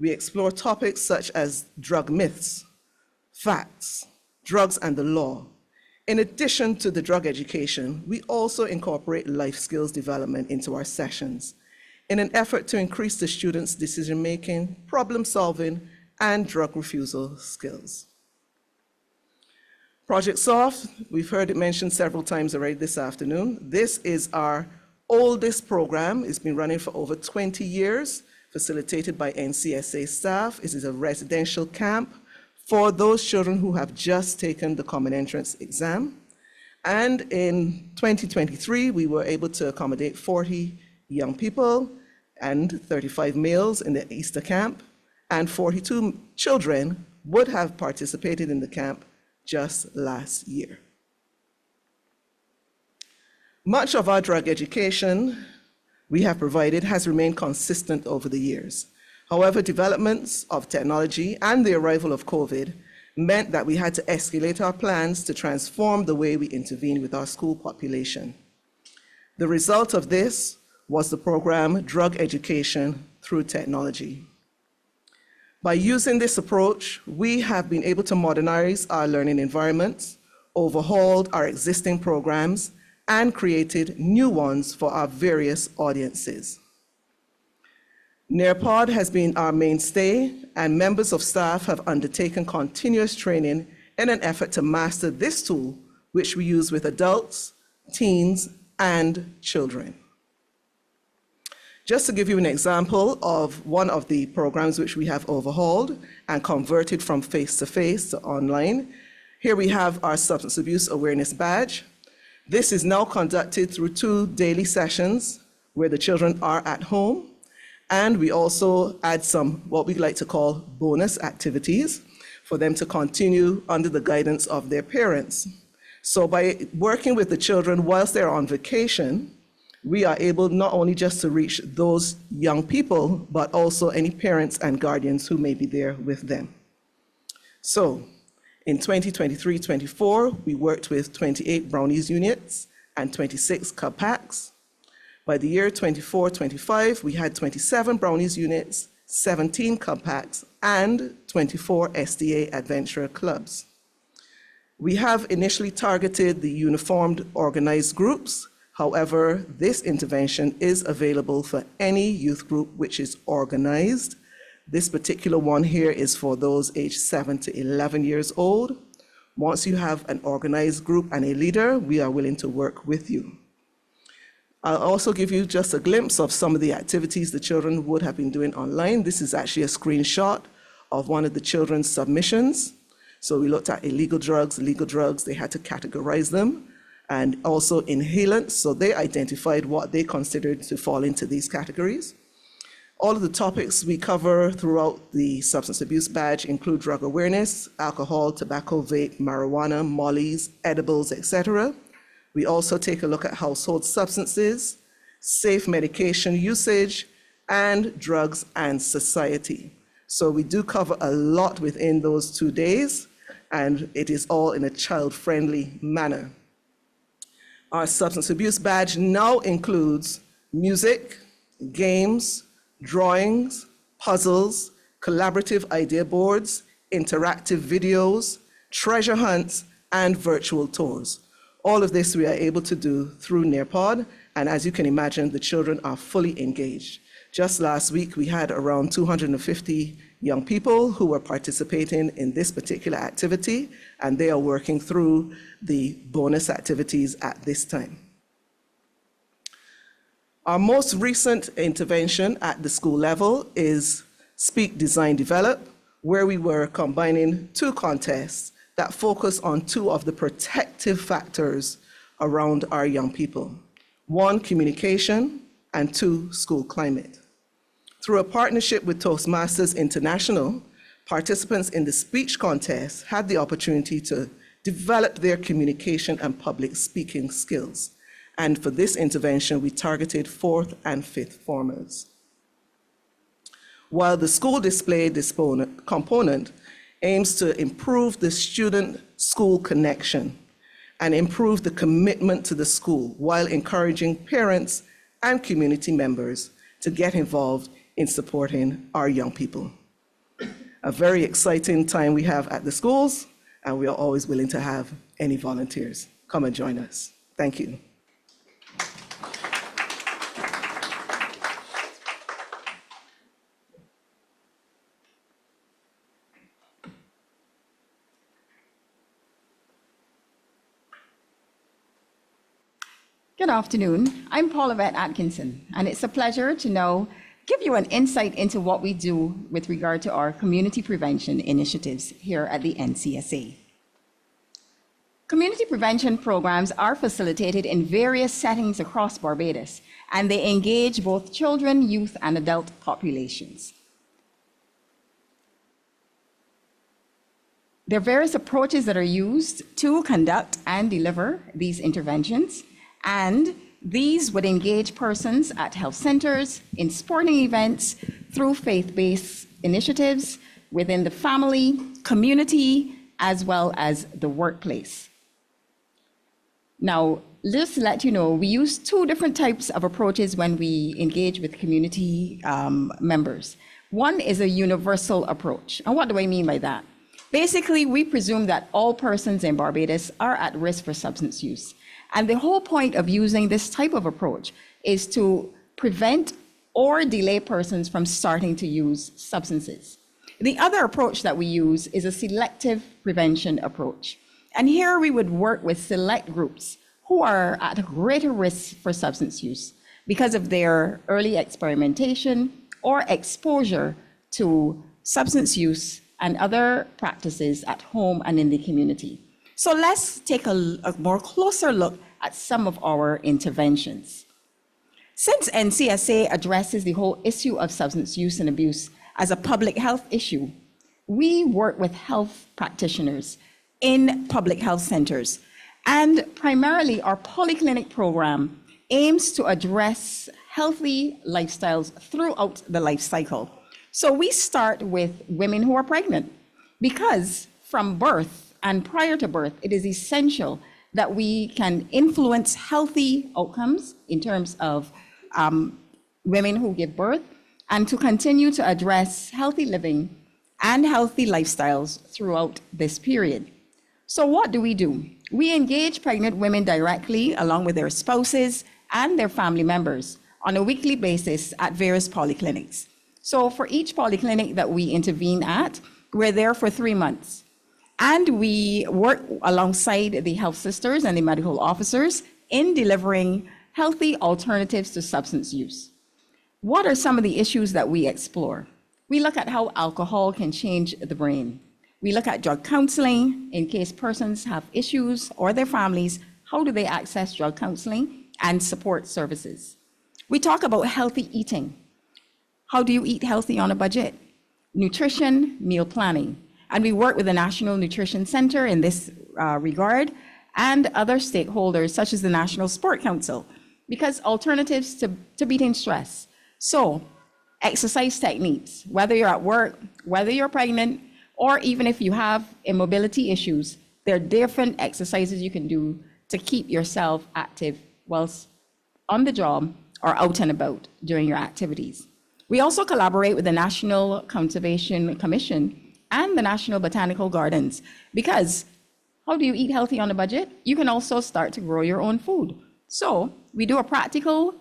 Speaker 10: We explore topics such as drug myths, facts, drugs and the law. In addition to the drug education, we also incorporate life skills development into our sessions in an effort to increase the students' decision-making, problem-solving, and drug refusal skills. Project SOFT, we've heard it mentioned several times already this afternoon. This is our oldest program. It's been running for over 20 years, facilitated by NCSA staff. It is a residential camp for those children who have just taken the Common Entrance exam. And in 2023, we were able to accommodate 40 young people and 35 males in the Easter camp, and 42 children would have participated in the camp just last year. Much of our drug education we have provided has remained consistent over the years. However, developments of technology and the arrival of COVID meant that we had to escalate our plans to transform the way we intervene with our school population. The result of this was the program Drug Education Through Technology. By using this approach, we have been able to modernize our learning environments, overhauled our existing programs, and created new ones for our various audiences. NERPOD has been our mainstay, and members of staff have undertaken continuous training in an effort to master this tool, which we use with adults, teens, and children. Just to give you an example of one of the programs which we have overhauled and converted from face-to-face to online, here we have our Substance Abuse Awareness Badge. This is now conducted through 2 daily sessions where the children are at home, and we also add some what we like to call bonus activities for them to continue under the guidance of their parents. So by working with the children whilst they're on vacation, we are able not only just to reach those young people, but also any parents and guardians who may be there with them. So in 2023-24, we worked with 28 Brownies units and 26 Cub Packs. By the year 24-25, we had 27 Brownies units, 17 Cub Packs, and 24 SDA Adventure Clubs. We have initially targeted the uniformed organized groups. However, this intervention is available for any youth group which is organized. This particular one here is for those aged 7 to 11 years old. Once you have an organized group and a leader, we are willing to work with you. I'll also give you just a glimpse of some of the activities the children would have been doing online. This is actually a screenshot of one of the children's submissions. So we looked at illegal drugs, legal drugs, they had to categorize them, and also inhalants, so they identified what they considered to fall into these categories. All of the topics we cover throughout the substance abuse badge include drug awareness, alcohol, tobacco, vape, marijuana, mollies, edibles, etc. We also take a look at household substances, safe medication usage, and drugs and society. So we do cover a lot within those 2 days, and it is all in a child-friendly manner. Our substance abuse badge now includes music, games, drawings, puzzles, collaborative idea boards, interactive videos, treasure hunts, and virtual tours. All of this we are able to do through Nearpod, and as you can imagine, the children are fully engaged. Just last week, we had around 250 young people who were participating in this particular activity, and they are working through the bonus activities at this time. Our most recent intervention at the school level is Speak, Design, Develop, where we were combining 2 contests that focus on 2 of the protective factors around our young people. 1, communication, and 2, school climate. Through a partnership with Toastmasters International, participants in the speech contest had the opportunity to develop their communication and public speaking skills. And for this intervention, we targeted 4th and 5th formers. While the school display component aims to improve the student-school connection and improve the commitment to the school while encouraging parents and community members to get involved in supporting our young people. A very exciting time we have at the schools, and we are always willing to have any volunteers. Come and join us. Thank you.
Speaker 11: Good afternoon. I'm Paulavette Atkinson, and it's a pleasure to now give you an insight into what we do with regard to our community prevention initiatives here at the NCSA. Community prevention programs are facilitated in various settings across Barbados, and they engage both children, youth, and adult populations. There are various approaches that are used to conduct and deliver these interventions, and these would engage persons at health centers, in sporting events, through faith-based initiatives within the family, community, as well as the workplace. Now, just to let you know, we use 2 different types of approaches when we engage with community members. One is a universal approach. And what do I mean by that? Basically, we presume that all persons in Barbados are at risk for substance use. And the whole point of using this type of approach is to prevent or delay persons from starting to use substances. The other approach that we use is a selective prevention approach. And here we would work with select groups who are at a greater risk for substance use because of their early experimentation or exposure to substance use and other practices at home and in the community. So let's take a more closer look at some of our interventions. Since NCSA addresses the whole issue of substance use and abuse as a public health issue, we work with health practitioners in public health centers. And primarily our polyclinic program aims to address healthy lifestyles throughout the life cycle. So we start with women who are pregnant because from birth and prior to birth, it is essential that we can influence healthy outcomes in terms of women who give birth, and to continue to address healthy living and healthy lifestyles throughout this period. So what do? We engage pregnant women directly, along with their spouses and their family members, on a weekly basis at various polyclinics. So for each polyclinic that we intervene at, we're there for 3 months. And we work alongside the health sisters and the medical officers in delivering healthy alternatives to substance use. What are some of the issues that we explore? We look at how alcohol can change the brain. We look at drug counseling in case persons have issues or their families. How do they access drug counseling and support services? We talk about healthy eating. How do you eat healthy on a budget? Nutrition, meal planning. And we work with the National Nutrition Center in this regard and other stakeholders such as the National Sport Council, because alternatives to beating stress. So exercise techniques, whether you're at work, whether you're pregnant, or even if you have immobility issues, there are different exercises you can do to keep yourself active whilst on the job or out and about during your activities. We also collaborate with the National Conservation Commission and the National Botanical Gardens, because how do you eat healthy on a budget? You can also start to grow your own food. So we do a practical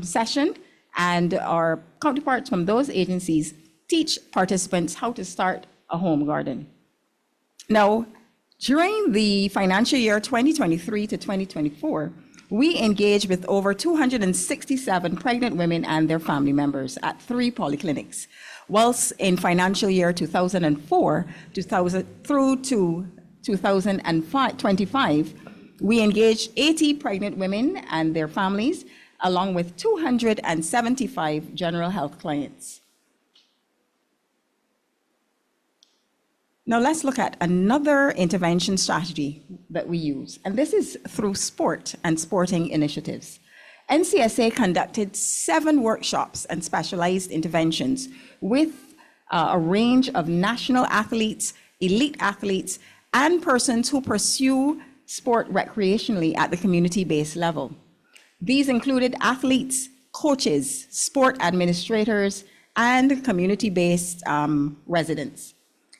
Speaker 11: session, and our counterparts from those agencies teach participants how to start a home garden. Now, during the financial year 2023 to 2024, we engaged with over 267 pregnant women and their family members at 3 polyclinics, whilst in financial year 2004 through to 2025, we engaged 80 pregnant women and their families, along with 275 general health clients. Now let's look at another intervention strategy that we use, and this is through sport and sporting initiatives. NCSA conducted 7 workshops and specialized interventions with a range of national athletes, elite athletes, and persons who pursue sport recreationally at the community-based level. These included athletes, coaches, sport administrators, and community-based residents.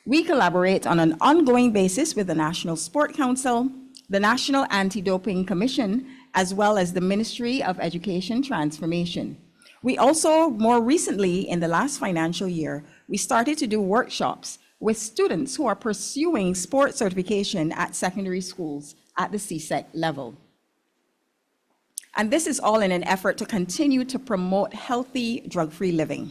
Speaker 11: We collaborate on an ongoing basis with the National Sport Council, the National Anti-Doping Commission, as well as the Ministry of Education Transformation. We also, more recently, in the last financial year, we started to do workshops with students who are pursuing sport certification at secondary schools at the CSEC level. And this is all in an effort to continue to promote healthy, drug-free living.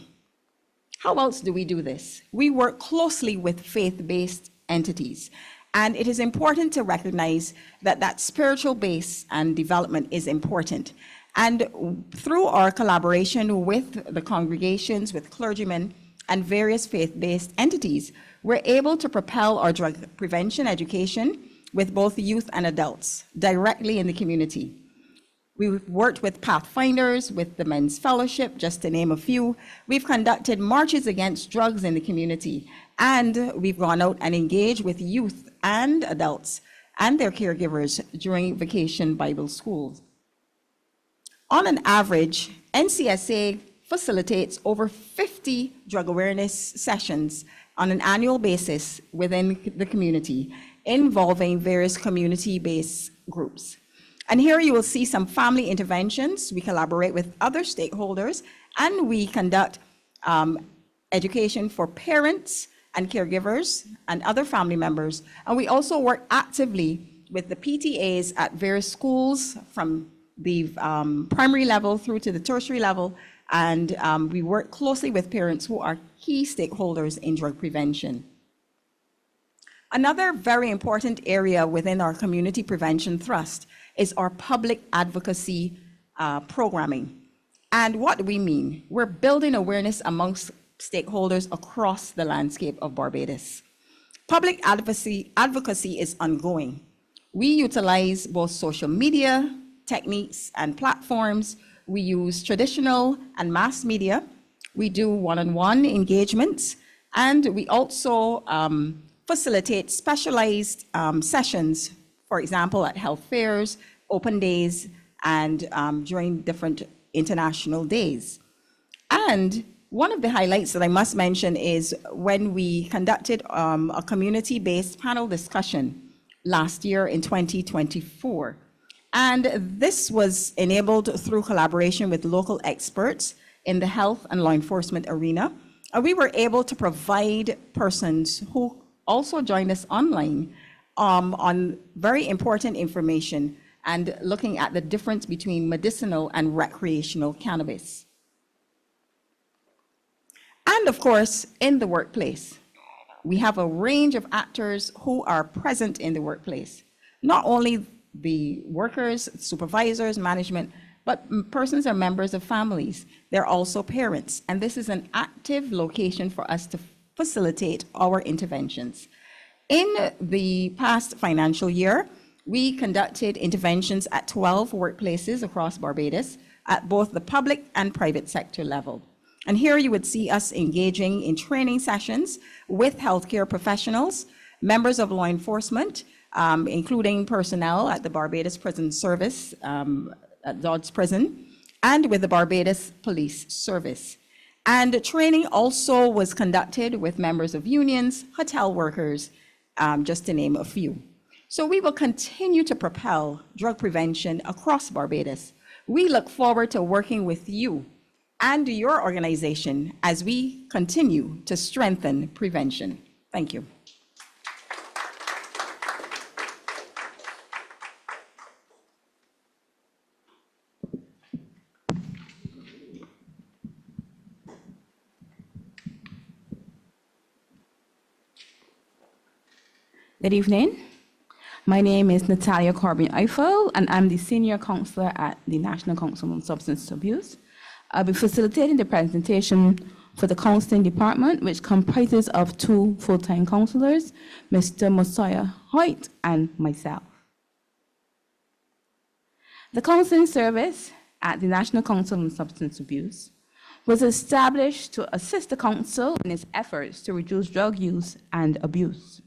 Speaker 11: How else do we do this? We work closely with faith-based entities, and it is important to recognize that spiritual base and development is important. And through our collaboration with the congregations, with clergymen, and various faith-based entities, we're able to propel our drug prevention education with both youth and adults directly in the community. We've worked with Pathfinders, with the Men's Fellowship, just to name a few. We've conducted marches against drugs in the community, and we've gone out and engaged with youth and adults and their caregivers during vacation Bible schools. On an average, NCSA facilitates over 50 drug awareness sessions on an annual basis within the community, involving various community-based groups. And here you will see some family interventions. We collaborate with other stakeholders, and we conduct education for parents and caregivers and other family members. And we also work actively with the PTAs at various schools from the primary level through to the tertiary level. And we work closely with parents who are key stakeholders in drug prevention. Another very important area within our community prevention thrust is our public advocacy programming. And what do we mean? We're building awareness amongst stakeholders across the landscape of Barbados. Public advocacy is ongoing. We utilize both social media techniques and platforms. We use traditional and mass media. We do one-on-one engagements, and we also facilitate specialized sessions, for example, at health fairs, open days, and during different international days. And one of the highlights that I must mention is when we conducted a community-based panel discussion last year in 2024. And this was enabled through collaboration with local experts in the health and law enforcement arena. And we were able to provide persons who also joined us online on very important information and looking at the difference between medicinal and recreational cannabis. And of course, in the workplace, we have a range of actors who are present in the workplace. Not only the workers, supervisors, management, but persons are members of families. They're also parents. And this is an active location for us to facilitate our interventions. In the past financial year, we conducted interventions at 12 workplaces across Barbados at both the public and private sector level. And here you would see us engaging in training sessions with healthcare professionals, members of law enforcement, including personnel at the Barbados Prison Service, at Dodds Prison, and with the Barbados Police Service. And training also was conducted with members of unions, hotel workers, just to name a few. So we will continue to propel drug prevention across Barbados. We look forward to working with you and your organization as we continue to strengthen prevention. Thank you.
Speaker 12: Good evening. My name is Natalia Corbin-Eiffel, and I'm the Senior Counselor at the National Council on Substance Abuse. I'll be facilitating the presentation for the Counseling Department, which comprises of 2 full-time counselors, Mr. Mosiah Hoyt and myself. The Counseling Service at the National Council on Substance Abuse was established to assist the Council in its efforts to reduce drug use and abuse.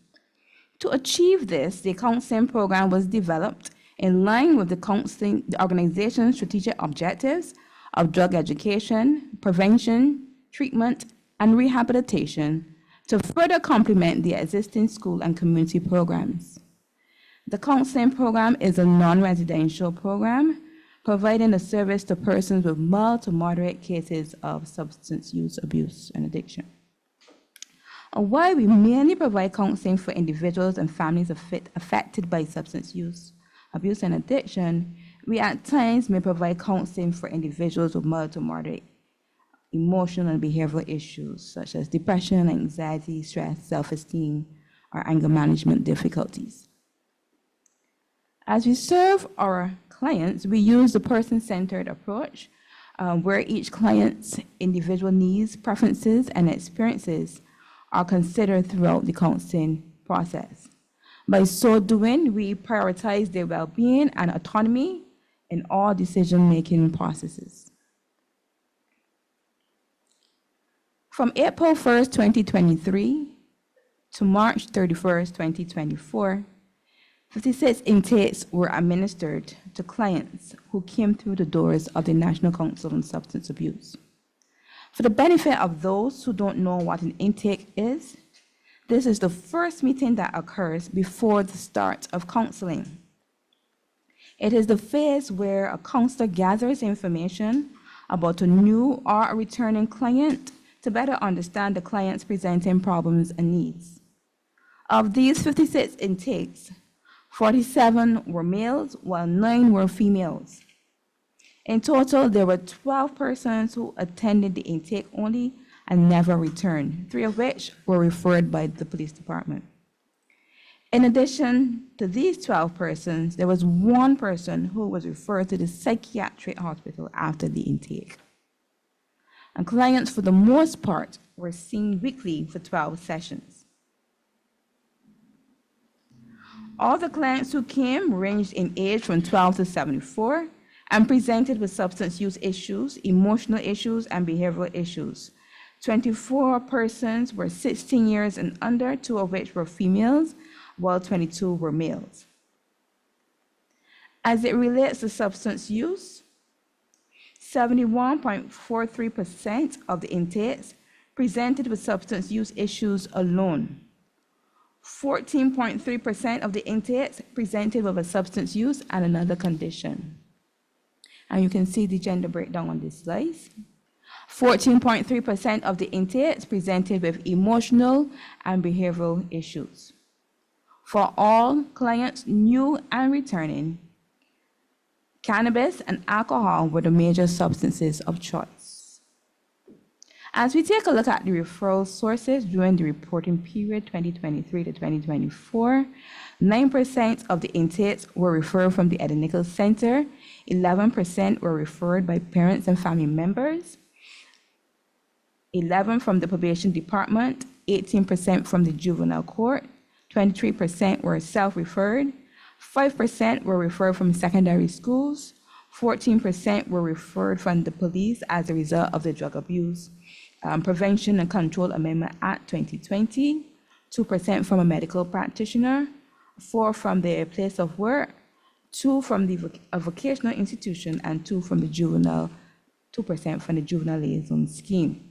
Speaker 12: To achieve this, the counseling program was developed in line with the organization's strategic objectives of drug education, prevention, treatment, and rehabilitation to further complement the existing school and community programs. The counseling program is a non-residential program, providing a service to persons with mild to moderate cases of substance use, abuse, and addiction. While we mainly provide counseling for individuals and families affected by substance use, abuse, and addiction, we at times may provide counseling for individuals with mild to moderate emotional and behavioral issues, such as depression, anxiety, stress, self-esteem, or anger management difficulties. As we serve our clients, we use the person-centered approach, where each client's individual needs, preferences, and experiences are considered throughout the counseling process. By so doing, we prioritize their well-being and autonomy in all decision-making processes. From April 1st, 2023 to March 31st, 2024, 56 intakes were administered to clients who came through the doors of the National Council on Substance Abuse. For the benefit of those who don't know what an intake is, this is the first meeting that occurs before the start of counseling. It is the phase where a counselor gathers information about a new or a returning client to better understand the client's presenting problems and needs. Of these 56 intakes, 47 were males, while 9 were females. In total, there were 12 persons who attended the intake only and never returned, 3 of which were referred by the police department. In addition to these 12 persons, there was 1 person who was referred to the psychiatric hospital after the intake. And clients, for the most part, were seen weekly for 12 sessions. All the clients who came ranged in age from 12 to 74, and presented with substance use issues, emotional issues, and behavioral issues. 24 persons were 16 years and under, 2 of which were females, while 22 were males. As it relates to substance use, 71.43% of the intakes presented with substance use issues alone. 14.3% of the intakes presented with a substance use and another condition. And you can see the gender breakdown on this slide. 14.3% of the intakes presented with emotional and behavioral issues. For all clients, new and returning, cannabis and alcohol were the major substances of choice. As we take a look at the referral sources during the reporting period 2023 to 2024, 9% of the intakes were referred from the Eddie Nichols Center, 11% were referred by parents and family members, 11% from the probation department, 18% from the juvenile court, 23% were self-referred, 5% were referred from secondary schools, 14% were referred from the police as a result of the Drug Abuse Prevention and Control Amendment Act 2020, 2% from a medical practitioner, 4% from their place of work, 2% from a vocational institution, and 2% from the juvenile, 2% from the juvenile liaison scheme.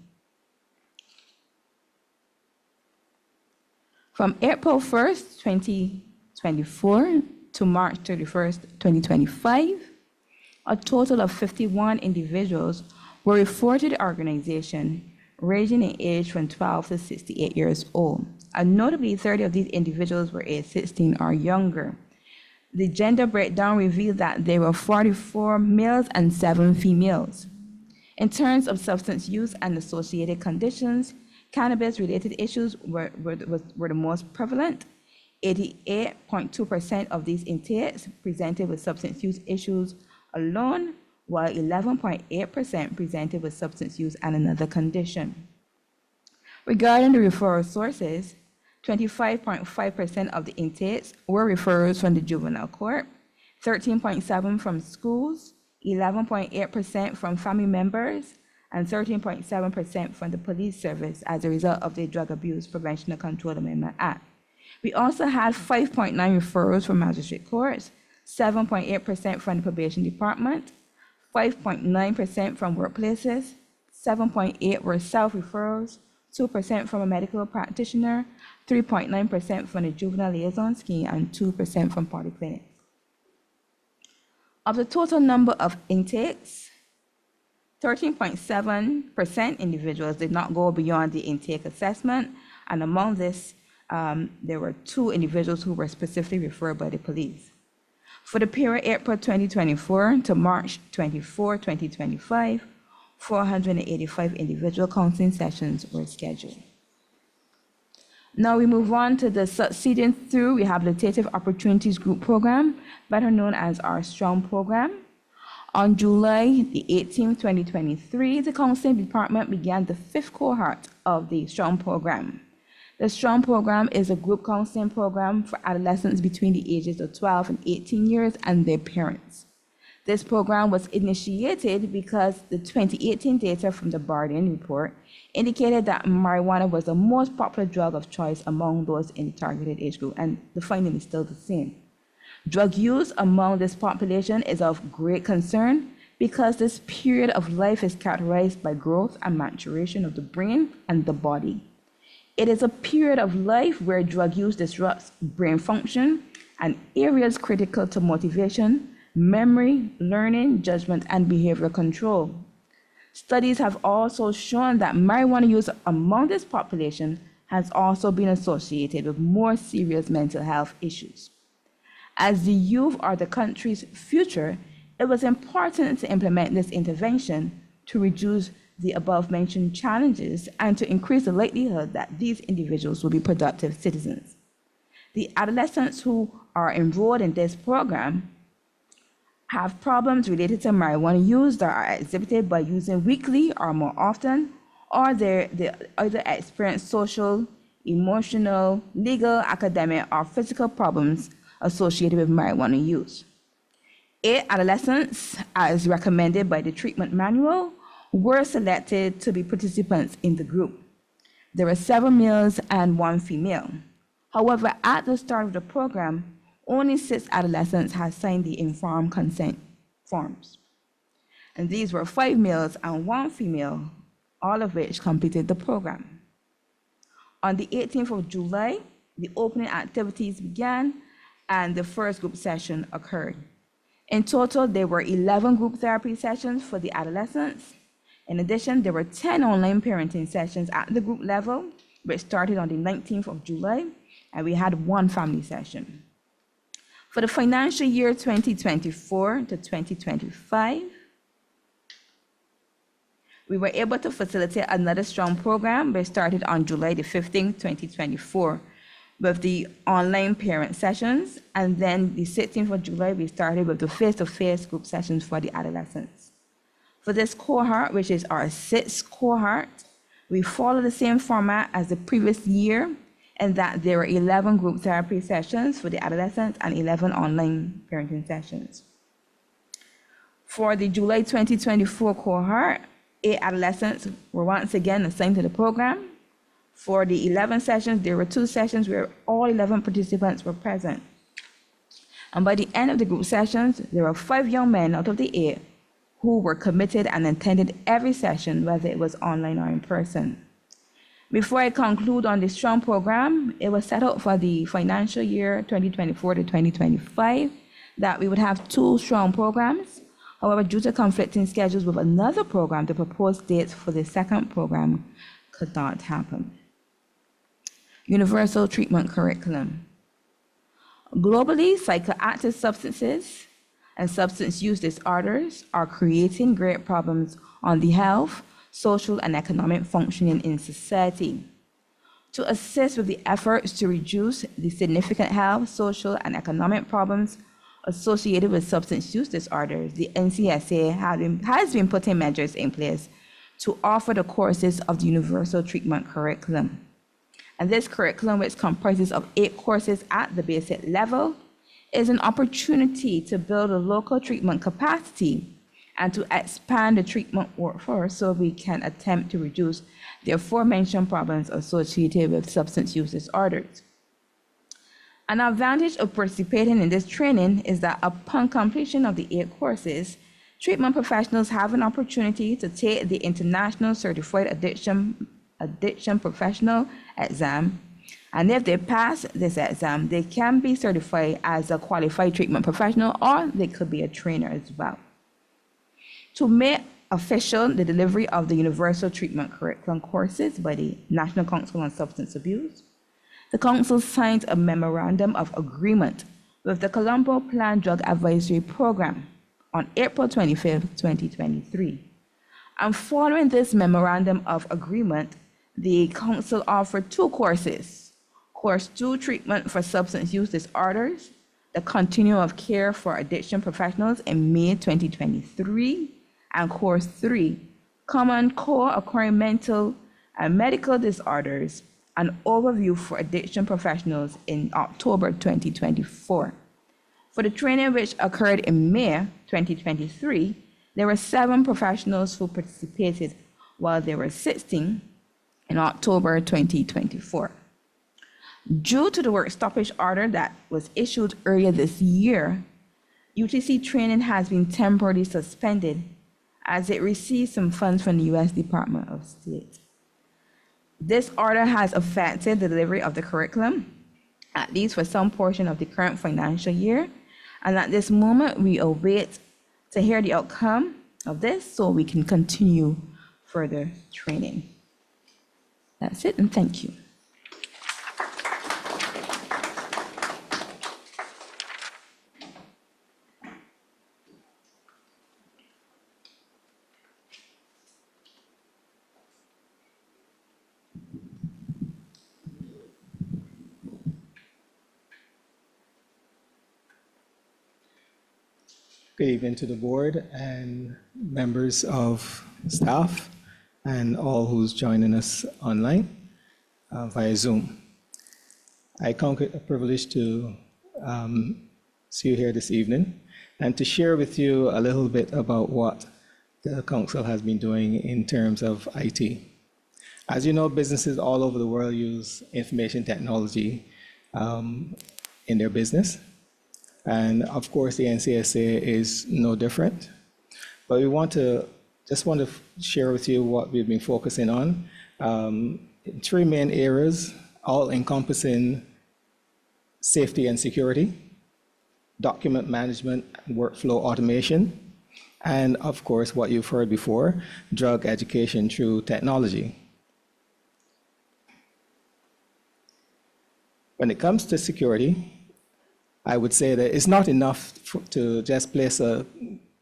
Speaker 12: From April 1st, 2024 to March 31st, 2025, a total of 51 individuals were referred to the organization, ranging in age from 12 to 68 years old. And notably, 30 of these individuals were age 16 or younger. The gender breakdown revealed that there were 44 males and 7 females. In terms of substance use and associated conditions, cannabis-related issues were the most prevalent. 88.2% of these intakes presented with substance use issues alone, while 11.8% presented with substance use and another condition. Regarding the referral sources, 25.5% of the intakes were referrals from the juvenile court, 13.7% from schools, 11.8% from family members, and 13.7% from the police service as a result of the Drug Abuse Prevention and Control Amendment Act. We also had 5.9% referrals from magistrate courts, 7.8% from the probation department, 5.9% from workplaces, 7.8% were self-referrals, 2% from a medical practitioner, 3.9% from the juvenile liaison scheme, and 2% from polyclinics. Of the total number of intakes, 13.7% individuals did not go beyond the intake assessment, and among this, there were 2 individuals who were specifically referred by the police. For the period April 2024 to March 24, 2025, 485 individual counseling sessions were scheduled. Now we move on to the Succeeding Through Rehabilitative Opportunities Group Program, better known as our STRONG program. On July the 18th, 2023, the Counseling Department began the 5th cohort of the STRONG program. The STRONG program is a group counseling program for adolescents between the ages of 12 and 18 years and their parents. This program was initiated because the 2018 data from the Barden report indicated that marijuana was the most popular drug of choice among those in the targeted age group, and the finding is still the same. Drug use among this population is of great concern because this period of life is characterized by growth and maturation of the brain and the body. It is a period of life where drug use disrupts brain function and areas critical to motivation, memory, learning, judgment, and behavioral control. Studies have also shown that marijuana use among this population has also been associated with more serious mental health issues. As the youth are the country's future, it was important to implement this intervention to reduce the above-mentioned challenges and to increase the likelihood that these individuals will be productive citizens. The adolescents who are enrolled in this program have problems related to marijuana use that are exhibited by using weekly or more often, or they either experience social, emotional, legal, academic, or physical problems associated with marijuana use. 8 adolescents, as recommended by the treatment manual, were selected to be participants in the group. There were 7 males and 1 female. However, at the start of the program, only 6 adolescents had signed the informed consent forms. And these were 5 males and 1 female, all of which completed the program. On the 18th of July, the opening activities began, and the first group session occurred. In total, there were 11 group therapy sessions for the adolescents. In addition, there were 10 online parenting sessions at the group level, which started on the 19th of July, and we had one family session. For the financial year 2024 to 2025, we were able to facilitate another strong program which started on July the 15th, 2024, with the online parent sessions, and then the 16th of July, we started with the face-to-face group sessions for the adolescents. For this cohort, which is our 6th cohort, we follow the same format as the previous year, in that there were 11 group therapy sessions for the adolescents and 11 online parenting sessions. For the July 2024 cohort, 8 adolescents were once again assigned to the program. For the 11 sessions, there were 2 sessions where all 11 participants were present. And by the end of the group sessions, there were 5 young men out of the 8 who were committed and attended every session, whether it was online or in person. Before I conclude on the strong program, it was set out for the financial year 2024 to 2025 that we would have 2 strong programs. However, due to conflicting schedules with another program, the proposed dates for the second program could not happen. Universal treatment curriculum. Globally, psychoactive substances and substance use disorders are creating great problems on the health, social, and economic functioning in society. To assist with the efforts to reduce the significant health, social, and economic problems associated with substance use disorders, the NCSA has been putting measures in place to offer the courses of the Universal Treatment Curriculum. And this curriculum, which comprises of 8 courses at the basic level, is an opportunity to build a local treatment capacity and to expand the treatment workforce so we can attempt to reduce the aforementioned problems associated with substance use disorders. An advantage of participating in this training is that upon completion of the 8 courses, treatment professionals have an opportunity to take the International Certified Addiction Professional exam, and if they pass this exam, they can be certified as a qualified treatment professional, or they could be a trainer as well. To make official the delivery of the Universal Treatment Curriculum courses by the National Council on Substance Abuse, the Council signed a memorandum of agreement with the Colombo Planned Drug Advisory Program on April 25, 2023. And following this memorandum of agreement, the Council offered 2 courses. Course 2, Treatment for Substance Use Disorders, the Continuum of Care for Addiction Professionals in May 2023, and Course 3, Common Co-occurring Mental and Medical Disorders, an Overview for Addiction Professionals in October 2024. For the training which occurred in May 2023, there were 7 professionals who participated, while there were 16 in October 2024. Due to the work stoppage order that was issued earlier this year, UTC training has been temporarily suspended as it receives some funds from the U.S. Department of State. This order has affected the delivery of the curriculum, at least for some portion of the current financial year, and at this moment we await to hear the outcome of this so we can continue further training. That's it, and thank you.
Speaker 13: Good evening to the board and members of staff and all who's joining us online via Zoom. I count it a privilege to see you here this evening and to share with you a little bit about what the council has been doing in terms of IT. As you know, businesses all over the world use information technology in their business. And of course, the NCSA is no different. But we want to share with you what we've been focusing on. 3 main areas, all encompassing safety and security, document management and workflow automation, and of course, what you've heard before, drug education through technology. When it comes to security, I would say that it's not enough to just place a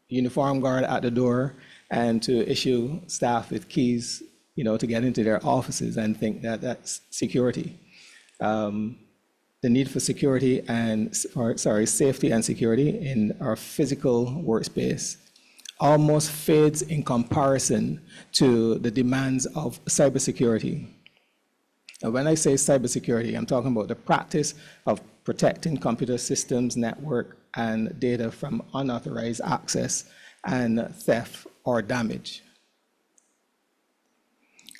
Speaker 13: uniform guard at the door and to issue staff with keys, to get into their offices and think that that's security. The need for security and, safety and security in our physical workspace almost fades in comparison to the demands of cybersecurity. And when I say cybersecurity, I'm talking about the practice of protecting computer systems, network, and data from unauthorized access and theft or damage.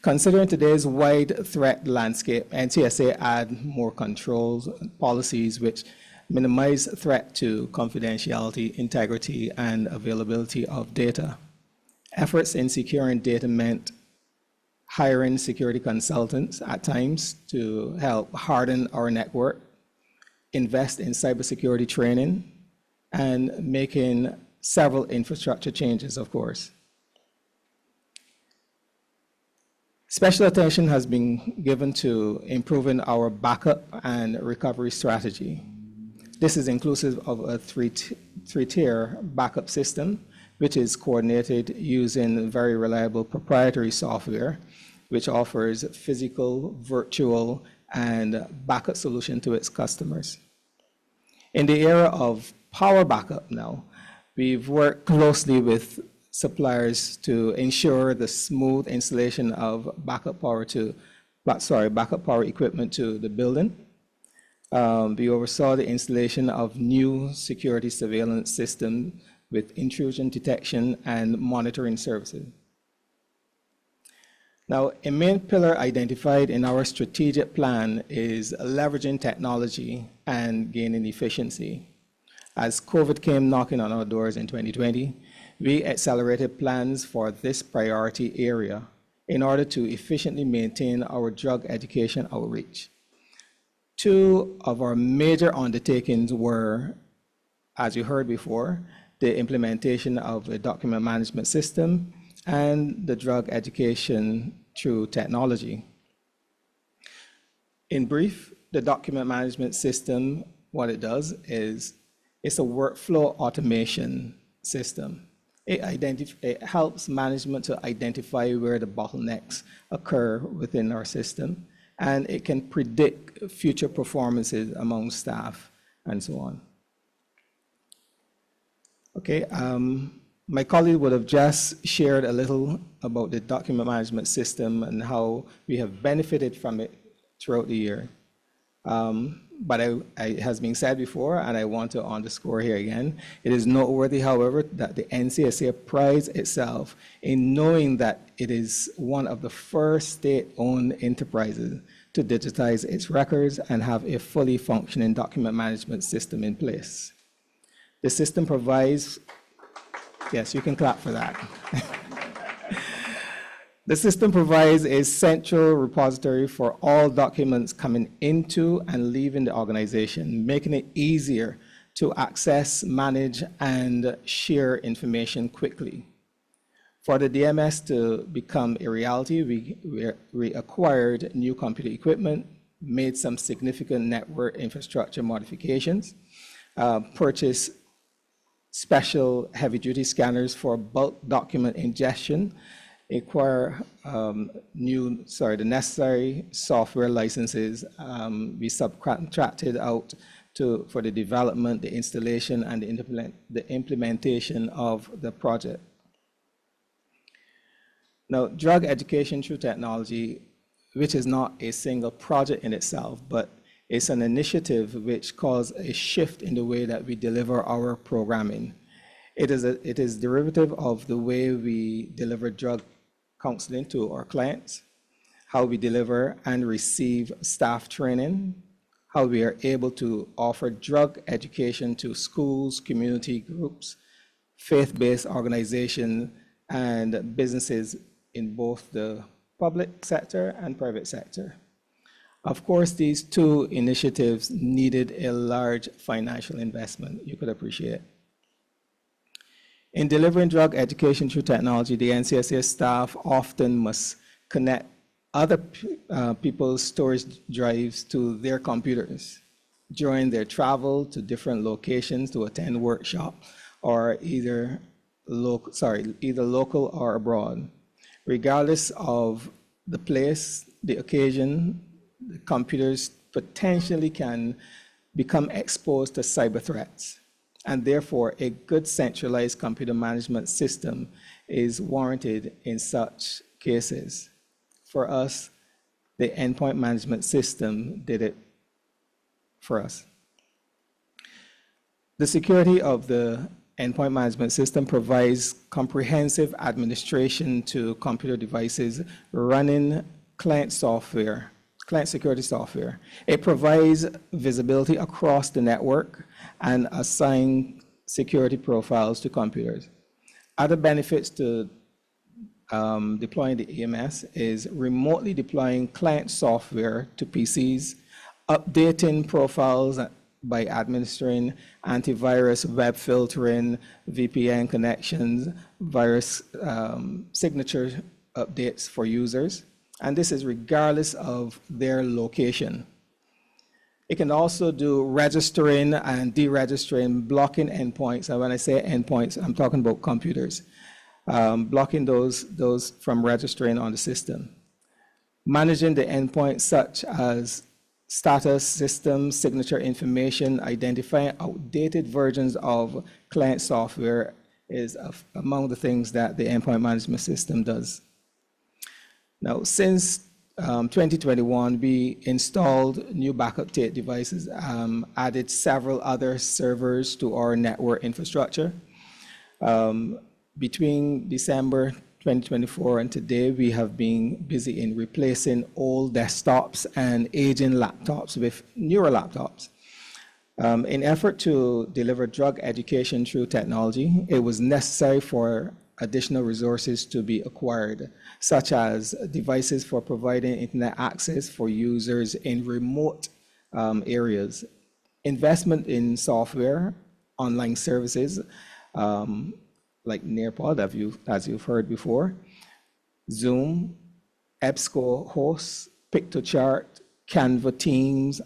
Speaker 13: Considering today's wide threat landscape, NCSA add more controls and policies which minimize threat to confidentiality, integrity, and availability of data. Efforts in securing data meant hiring security consultants at times to help harden our network, invest in cybersecurity training, and making several infrastructure changes, of course. Special attention has been given to improving our backup and recovery strategy. This is inclusive of a three-tier backup system, which is coordinated using very reliable proprietary software, which offers physical, virtual, and backup solution to its customers. In the era of power backup now, we've worked closely with suppliers to ensure the smooth installation of backup power equipment to the building. We oversaw the installation of new security surveillance system with intrusion detection and monitoring services. Now, a main pillar identified in our strategic plan is leveraging technology and gaining efficiency. As COVID came knocking on our doors in 2020, we accelerated plans for this priority area in order to efficiently maintain our drug education outreach. Two of our major undertakings were, as you heard before, the implementation of a document management system and the drug education through technology. In brief, the document management system, what it does is it's a workflow automation system. It helps management to identify where the bottlenecks occur within our system, and it can predict future performances among staff and so on. Okay, my colleague would have just shared a little about the document management system and how we have benefited from it throughout the year. But it has been said before, and I want to underscore here again, it is noteworthy, however, that the NCSA prides itself in knowing that it is one of the first state-owned enterprises to digitize its records and have a fully functioning document management system in place. The system provides, yes, you can clap for that. The system provides a central repository for all documents coming into and leaving the organization, making it easier to access, manage, and share information quickly. For the DMS to become a reality, we acquired new computer equipment, made some significant network infrastructure modifications, purchased special heavy-duty scanners for bulk document ingestion, acquire the necessary software licenses. We subcontracted out for the development, the installation, and the implementation of the project. Now, drug education through technology, which is not a single project in itself, but it's an initiative which caused a shift in the way that we deliver our programming. It is derivative of the way we deliver drug counseling to our clients, how we deliver and receive staff training, how we are able to offer drug education to schools, community groups, faith-based organizations, and businesses in both the public sector and private sector. Of course, these two initiatives needed a large financial investment. You could appreciate. In delivering drug education through technology, the NCSA staff often must connect other people's storage drives to their computers during their travel to different locations to attend workshop, or either local or abroad. Regardless of the place, the occasion, the computers potentially can become exposed to cyber threats. And therefore, a good centralized computer management system is warranted in such cases. For us, the endpoint management system did it for us. The security of the endpoint management system provides comprehensive administration to computer devices running client software, client security software. It provides visibility across the network and assign security profiles to computers. Other benefits to deploying the EMS is remotely deploying client software to PCs, updating profiles by administering antivirus, web filtering, VPN connections, virus signature updates for users. And this is regardless of their location. It can also do registering and deregistering, blocking endpoints. And when I say endpoints, I'm talking about computers. Blocking those from registering on the system. Managing the endpoints such as status system, signature information, identifying outdated versions of client software is among the things that the endpoint management system does. Now, since 2021, we installed new backup tape devices, added several other servers to our network infrastructure. Between December 2024 and today, we have been busy in replacing old desktops and aging laptops with newer laptops. In effort to deliver drug education through technology, it was necessary for additional resources to be acquired, such as devices for providing internet access for users in remote areas, investment in software, online services, like Nearpod, as you've heard before, Zoom, EBSCO hosts, Pictochart, Canva Teams,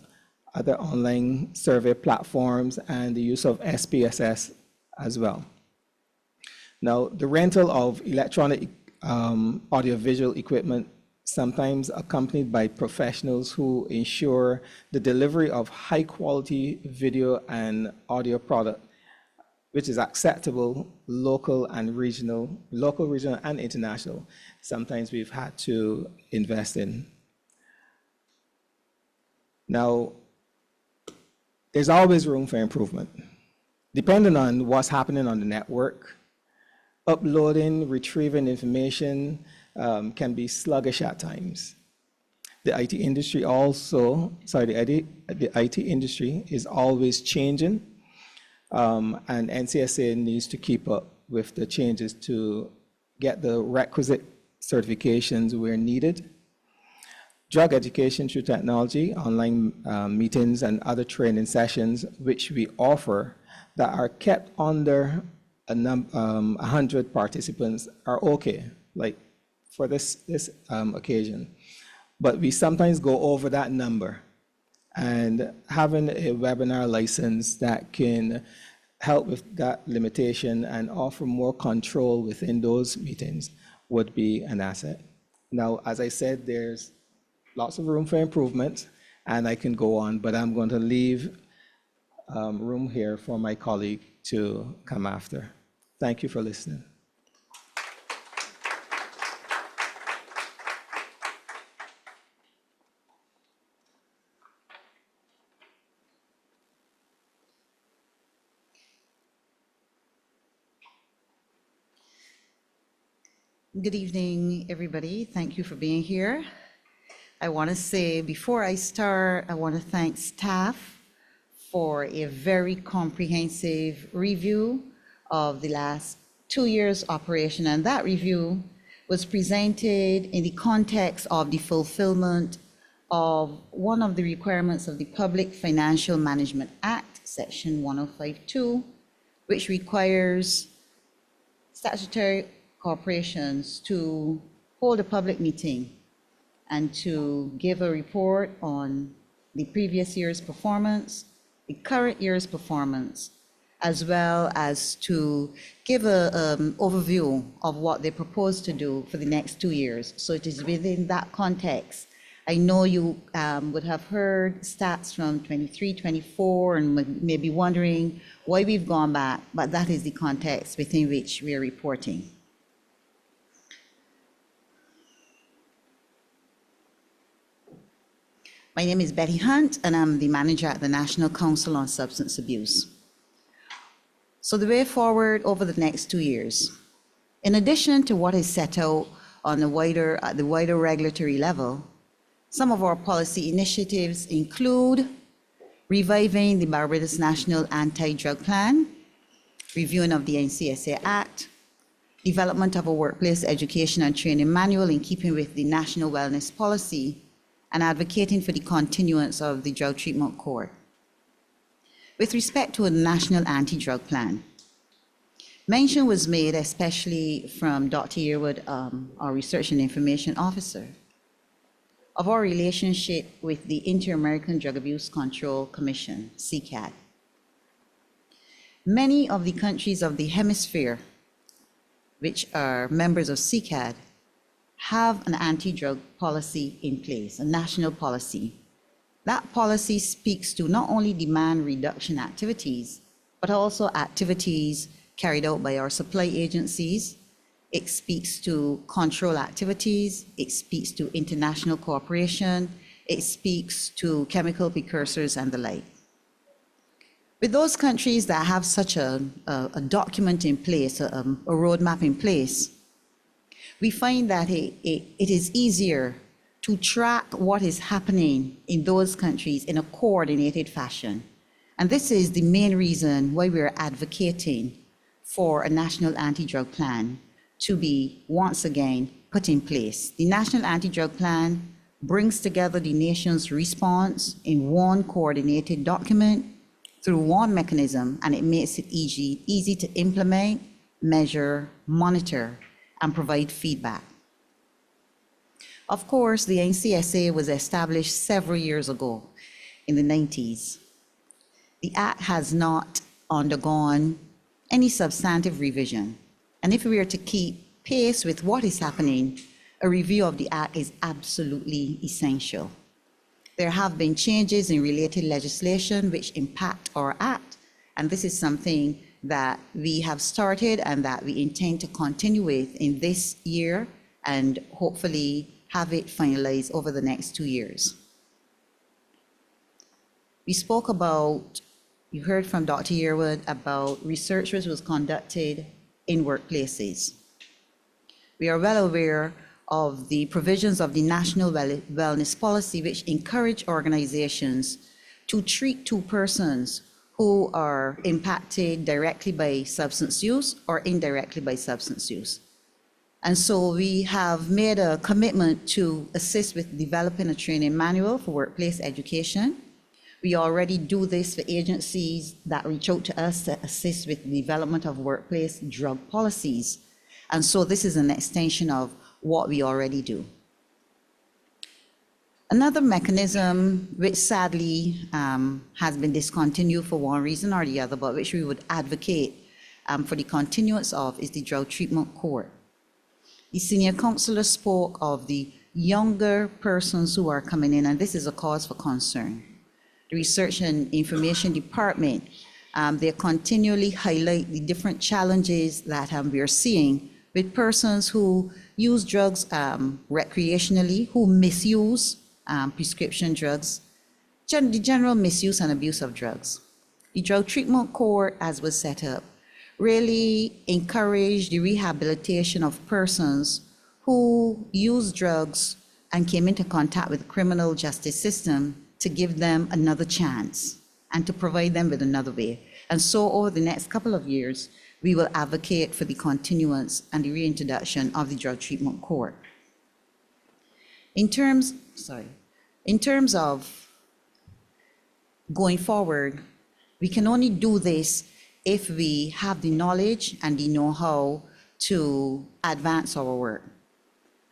Speaker 13: other online survey platforms, and the use of SPSS as well. Now, the rental of electronic audiovisual equipment, sometimes accompanied by professionals who ensure the delivery of high-quality video and audio product, which is acceptable local, regional, and international. Sometimes we've had to invest in. Now, there's always room for improvement. Depending on what's happening on the network, uploading, retrieving information can be sluggish at times. The IT industry the IT industry is always changing. And NCSA needs to keep up with the changes to get the requisite certifications where needed. Drug education through technology, online meetings, and other training sessions, which we offer, that are kept under 100 participants, are okay, like for this occasion. But we sometimes go over that number. And having a webinar license that can help with that limitation and offer more control within those meetings would be an asset. Now, as I said, there's lots of room for improvement, and I can go on, but I'm going to leave room here for my colleague to come after. Thank you for listening.
Speaker 14: Good evening, everybody. Thank you for being here. I want to say, before I start, I want to thank staff for a very comprehensive review of the last 2 years' operation. And that review was presented in the context of the fulfillment of one of the requirements of the Public Financial Management Act, Section 1052, which requires statutory corporations to hold a public meeting and to give a report on the previous year's performance, the current year's performance, as well as to give an overview of what they propose to do for the next 2 years. So it is within that context. I know you would have heard stats from 23, 24, and may be wondering why we've gone back, but that is the context within which we are reporting. My name is Betty Hunt, and I'm the manager at the National Council on Substance Abuse. So the way forward over the next 2 years, in addition to what is set out on at the wider regulatory level, some of our policy initiatives include reviving the Barbados National Anti-Drug Plan, reviewing of the NCSA Act, development of a workplace education and training manual in keeping with the National Wellness Policy, and advocating for the continuance of the Drug Treatment Court. With respect to a national anti-drug plan, mention was made, especially from Dr. Yearwood, our Research and Information Officer, of our relationship with the Inter-American Drug Abuse Control Commission, CCAD. Many of the countries of the hemisphere, which are members of CCAD, have an anti-drug policy in place, a national policy. That policy speaks to not only demand reduction activities, but also activities carried out by our supply agencies. It speaks to control activities. It speaks to international cooperation. It speaks to chemical precursors and the like. With those countries that have such a document in place, a roadmap in place, we find that it is easier to track what is happening in those countries in a coordinated fashion. And this is the main reason why we're advocating for a national anti-drug plan to be once again put in place. The National Anti-Drug Plan brings together the nation's response in one coordinated document through one mechanism, and it makes it easy to implement, measure, monitor, and provide feedback. Of course, the NCSA was established several years ago in the 90s. The Act has not undergone any substantive revision. And if we are to keep pace with what is happening, a review of the Act is absolutely essential. There have been changes in related legislation which impact our Act, and this is something that we have started and that we intend to continue with in this year and hopefully have it finalized over the next 2 years. We spoke about, you heard from Dr. Yearwood about research which was conducted in workplaces. We are well aware of the provisions of the National Wellness Policy which encourage organizations to treat two persons who are impacted directly by substance use or indirectly by substance use. And so we have made a commitment to assist with developing a training manual for workplace education. We already do this for agencies that reach out to us to assist with the development of workplace drug policies. And so this is an extension of what we already do. Another mechanism which sadly has been discontinued for one reason or the other, but which we would advocate for the continuance of, is the Drug Treatment Court. The senior counselor spoke of the younger persons who are coming in, and this is a cause for concern. The Research and Information Department, they continually highlight the different challenges that we are seeing with persons who use drugs recreationally, who misuse prescription drugs, the general misuse and abuse of drugs. The Drug Treatment Court, as was set up, really encouraged the rehabilitation of persons who use drugs and came into contact with the criminal justice system to give them another chance and to provide them with another way. And so over the next couple of years, we will advocate for the continuance and the reintroduction of the Drug Treatment Court. In terms In terms of going forward, we can only do this if we have the knowledge and the know-how to advance our work.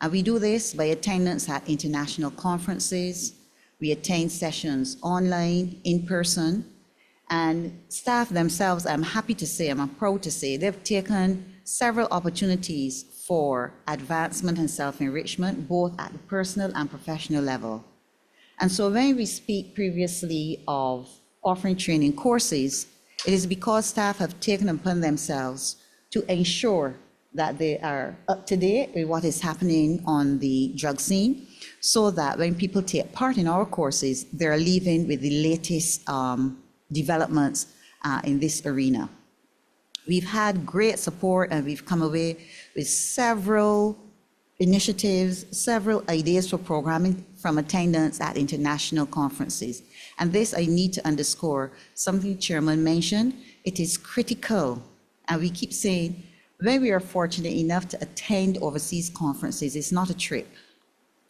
Speaker 14: And we do this by attendance at international conferences. We attend sessions online, in person, and staff themselves, I'm happy to say, I'm proud to say, they've taken several opportunities for advancement and self-enrichment, both at the personal and professional level. And so when we speak previously of offering training courses, it is because staff have taken upon themselves to ensure that they are up to date with what is happening on the drug scene, so that when people take part in our courses, they're leaving with the latest developments in this arena. We've had great support, and we've come away with several initiatives, several ideas for programming from attendance at international conferences. And this, I need to underscore something Chairman mentioned. It is critical, and we keep saying, when we are fortunate enough to attend overseas conferences, it's not a trip.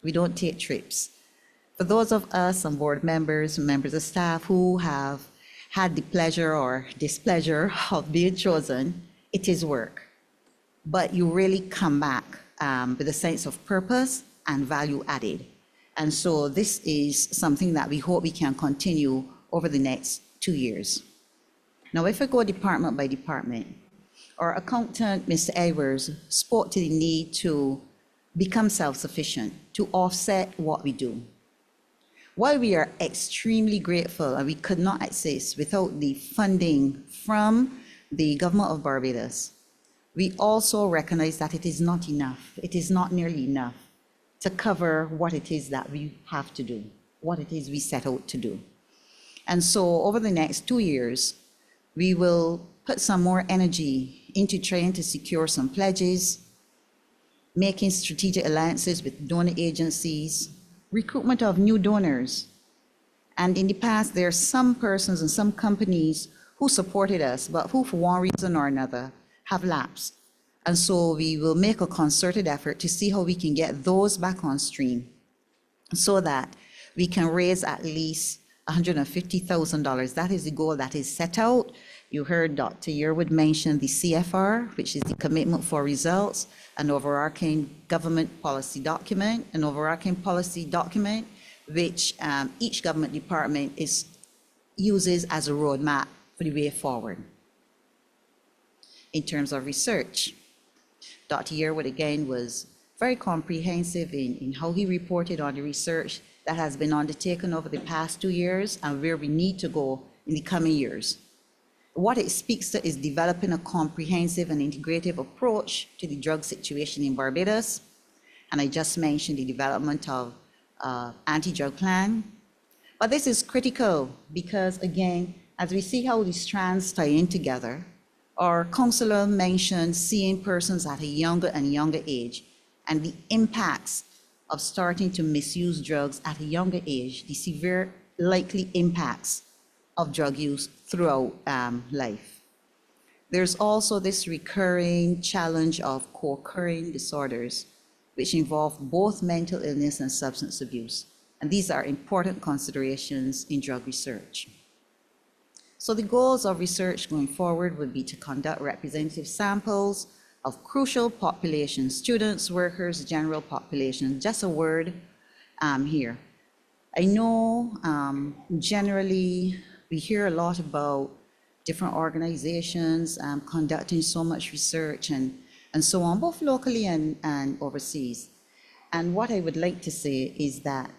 Speaker 14: We don't take trips. For those of us on board members, members of staff who have had the pleasure or displeasure of being chosen, it is work. But you really come back with a sense of purpose and value added. And so this is something that we hope we can continue over the next 2 years. Now, if I go department by department, our accountant, Mr. Edwards, spoke to the need to become self-sufficient, to offset what we do. While we are extremely grateful, and we could not exist without the funding from the government of Barbados, we also recognize that it is not enough. It is not nearly enough to cover what it is that we have to do, what it is we set out to do. And so over the next 2 years, we will put some more energy into trying to secure some pledges, making strategic alliances with donor agencies, recruitment of new donors. And in the past, there are some persons and some companies who supported us, but who for one reason or another have lapsed. And so we will make a concerted effort to see how we can get those back on stream so that we can raise at least $150,000. That is the goal that is set out. You heard Dr. Yearwood mention the CFR, which is the Commitment for Results, an overarching government policy document, which each government department uses as a roadmap for the way forward. In terms of research, Dr. Yearwood again was very comprehensive in how he reported on the research that has been undertaken over the past 2 years and where we need to go in the coming years. What it speaks to is developing a comprehensive and integrative approach to the drug situation in Barbados. And I just mentioned the development of anti-drug plan. But this is critical because, again, as we see how these strands tie in together, our counselor mentioned seeing persons at a younger and younger age and the impacts of starting to misuse drugs at a younger age, the severe likely impacts of drug use throughout life. There's also this recurring challenge of co-occurring disorders, which involve both mental illness and substance abuse. And these are important considerations in drug research. So the goals of research going forward would be to conduct representative samples of crucial populations, students, workers, general population. Just a word here. I know generally we hear a lot about different organizations conducting so much research and so on, both locally and overseas. And what I would like to say is that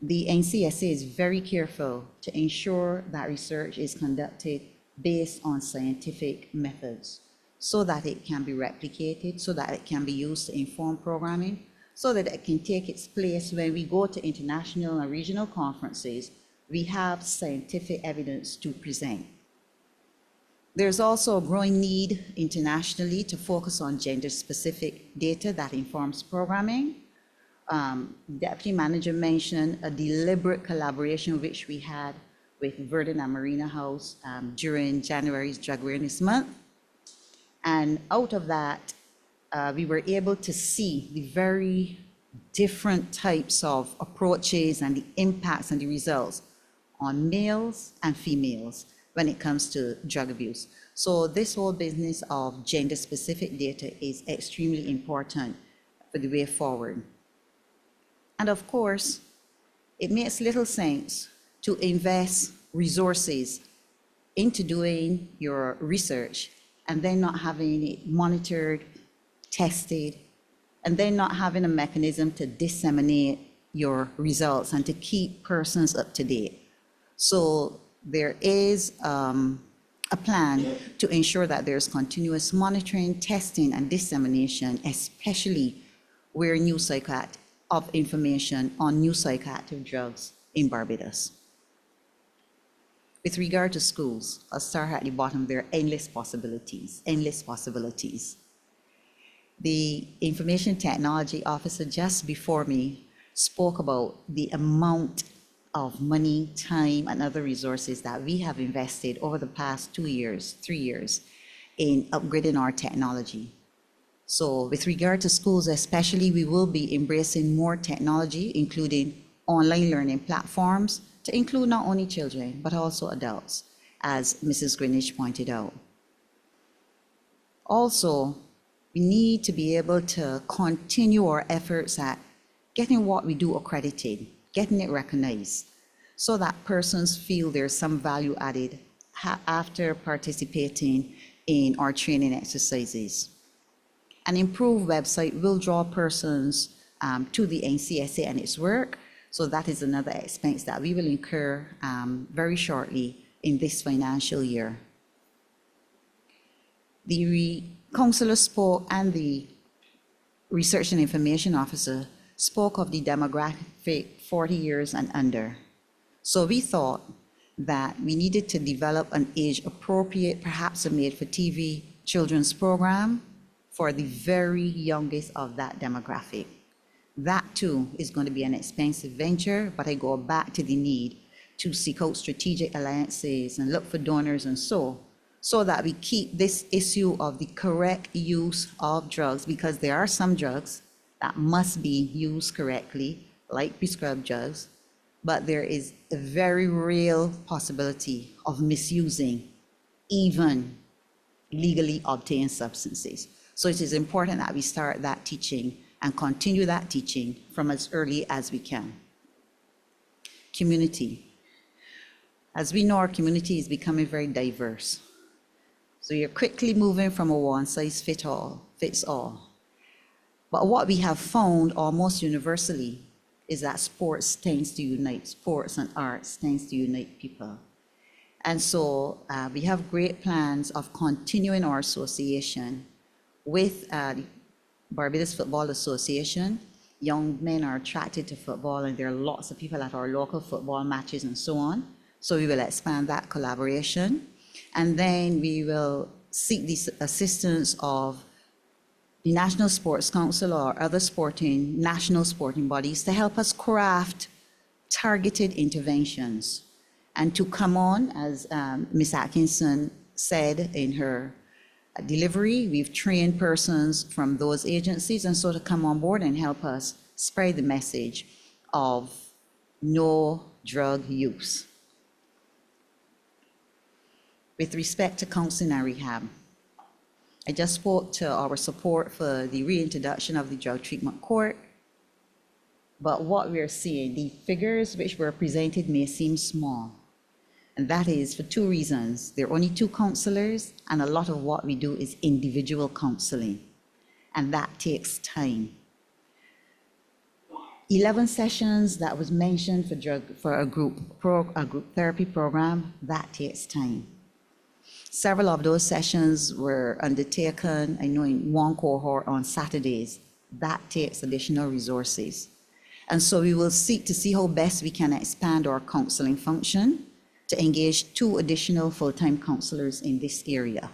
Speaker 14: the NCSA is very careful to ensure that research is conducted based on scientific methods so that it can be replicated, so that it can be used to inform programming, so that it can take its place when we go to international and regional conferences. We have scientific evidence to present. There's also a growing need internationally to focus on gender-specific data that informs programming. Deputy Manager mentioned a deliberate collaboration which we had with Verdun and Marina House during January's Drug Awareness Month. And out of that, we were able to see the very different types of approaches and the impacts and the results on males and females when it comes to drug abuse. So this whole business of gender-specific data is extremely important for the way forward. And of course, it makes little sense to invest resources into doing your research and then not having it monitored, tested, and then not having a mechanism to disseminate your results and to keep persons up to date. So there is a plan to ensure that there's continuous monitoring, testing, and dissemination, especially where new of information on new psychoactive drugs in Barbados. With regard to schools, I'll start at the bottom. There are endless possibilities, endless possibilities. The information technology officer just before me spoke about the amount of money, time, and other resources that we have invested over the past 2 years, 3 years in upgrading our technology. So with regard to schools especially, we will be embracing more technology, including online learning platforms, to include not only children, but also adults, as Mrs. Greenwich pointed out. Also, we need to be able to continue our efforts at getting what we do accredited, getting it recognized, so that persons feel there's some value added after participating in our training exercises. An improved website will draw persons to the NCSA and its work, so that is another expense that we will incur very shortly in this financial year. The counselor spoke and the research and information officer spoke of the demographic 40 years and under. So we thought that we needed to develop an age-appropriate, perhaps a made-for-TV children's program for the very youngest of that demographic. That too is going to be an expensive venture, but I go back to the need to seek out strategic alliances and look for donors and so that we keep this issue of the correct use of drugs, because there are some drugs that must be used correctly, like prescribed drugs, but there is a very real possibility of misusing even legally obtained substances. So it is important that we start that teaching and continue that teaching from as early as we can. Community. As we know, our community is becoming very diverse. So you're quickly moving from a one-size-fits all. But what we have found almost universally is that sports tends to unite, sports and arts tends to unite people. And so we have great plans of continuing our association with the Barbados Football Association. Young men are attracted to football, and there are lots of people at our local football matches and so on. So we will expand that collaboration. And then we will seek the assistance of the National Sports Council or other national sporting bodies to help us craft targeted interventions and to come on, as Ms. Atkinson said in her delivery, we've trained persons from those agencies, and so to come on board and help us spread the message of no drug use. With respect to counseling and rehab, I just spoke to our support for the reintroduction of the drug treatment court, but what we're seeing, the figures which were presented may seem small, and that is for two reasons. There are only 2 counselors, and a lot of what we do is individual counseling, and that takes time. 11 sessions that was mentioned for a group therapy program, that takes time. Several of those sessions were undertaken, I know, in one cohort on Saturdays. That takes additional resources. And so we will seek to see how best we can expand our counseling function to engage 2 additional full-time counselors in this area.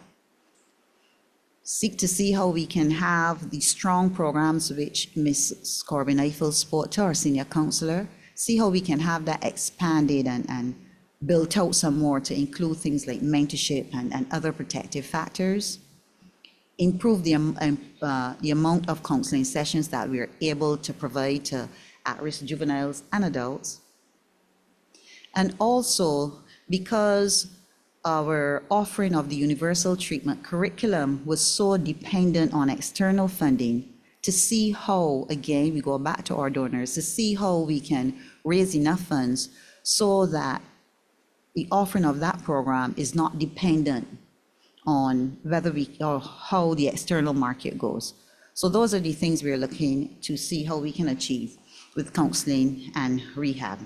Speaker 14: Seek to see how we can have the strong programs which Ms. Corbin-Eiffel spoke to, our senior counselor, see how we can have that expanded and built out some more to include things like mentorship and other protective factors. improve the amount of counseling sessions that we are able to provide to at-risk juveniles and adults. And also, because our offering of the universal treatment curriculum was so dependent on external funding, to see how, again, we go back to our donors, to see how we can raise enough funds so that the offering of that program is not dependent on whether or how the external market goes. So those are the things we're looking to see how we can achieve with counseling and rehab.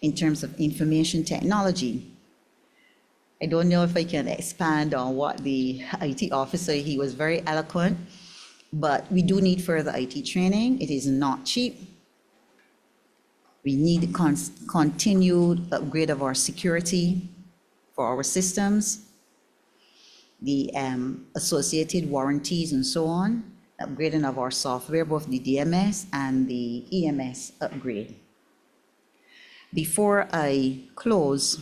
Speaker 14: In terms of information technology, I don't know if I can expand on what the IT officer, he was very eloquent, but we do need further IT training. It is not cheap. We need continued upgrade of our security for our systems, the associated warranties and so on, upgrading of our software, both the DMS and the EMS upgrade. Before I close,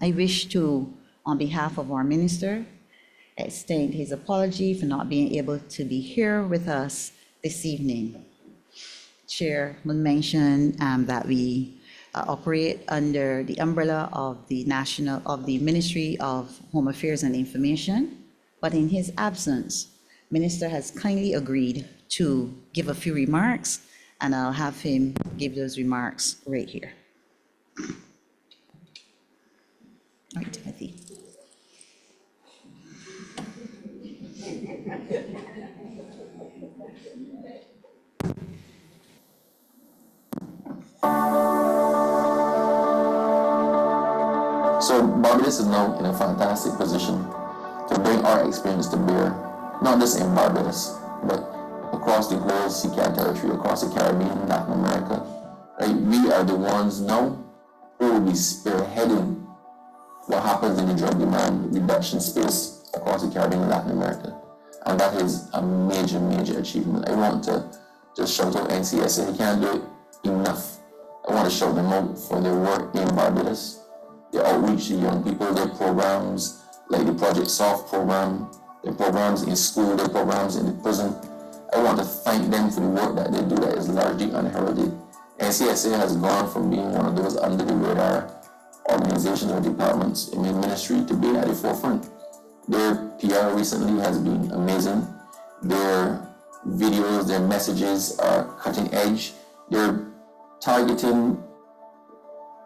Speaker 14: I wish to, on behalf of our minister, extend his apology for not being able to be here with us this evening. Chairman mentioned that we operate under the umbrella of the Ministry of Home Affairs and Information, but in his absence, Minister has kindly agreed to give a few remarks, and I'll have him give those remarks right here. All right, Timothy.
Speaker 15: So Barbados is now in a fantastic position to bring our experience to bear, not just in Barbados, but across the whole CCAD territory, across the Caribbean, Latin America. Right? We are the ones now who will be spearheading what happens in the drug demand reduction space across the Caribbean and Latin America. And that is a major, major achievement. I want to just shout out NCSA. They can't do it enough. I want to shout them out for their work in Barbados, their outreach to young people, their programs like the Project Soft program, their programs in school, their programs in the prison. I want to thank them for the work that they do that is largely unheralded. NCSA has gone from being one of those under the radar organizations or departments in the ministry to being at the forefront. Their PR recently has been amazing. Their videos, their messages are cutting edge. They're targeting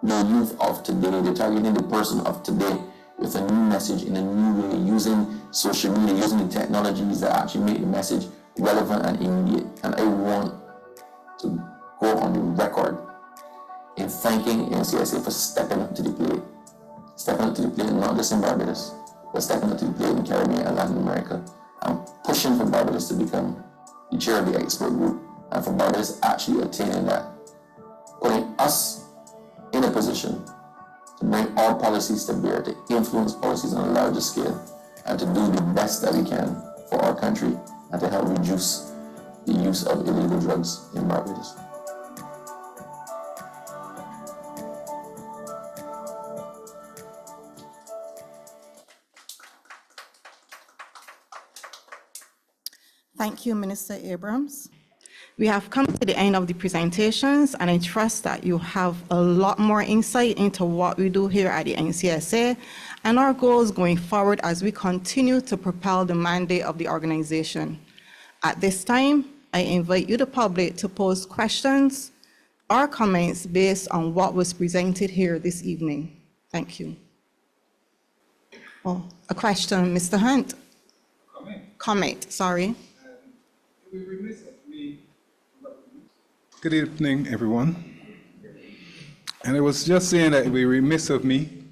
Speaker 15: the youth of today. They're targeting the person of today with a new message in a new way, using social media, using the technologies that actually make the message relevant and immediate. And I want to go on the record in thanking NCSA for stepping up to the plate. Stepping up to the plate not just in Barbados, but stepping up to the plate in the Caribbean and Latin America, and pushing for Barbados to become the chair of the expert group, and for Barbados actually attaining that, putting us in a position to bring our policies to bear, to influence policies on a larger scale, and to do the best that we can for our country, and to help reduce the use of illegal drugs in Barbados.
Speaker 3: Thank you, Minister Abrams. We have come to the end of the presentations, and I trust that you have a lot more insight into what we do here at the NCSA and our goals going forward as we continue to propel the mandate of the organization. At this time, I invite you, the public, to pose questions or comments based on what was presented here this evening. Thank you. Oh, a question, Mr. Hunt. Comment, sorry.
Speaker 16: Good evening, everyone. And I was just saying that it would be remiss of me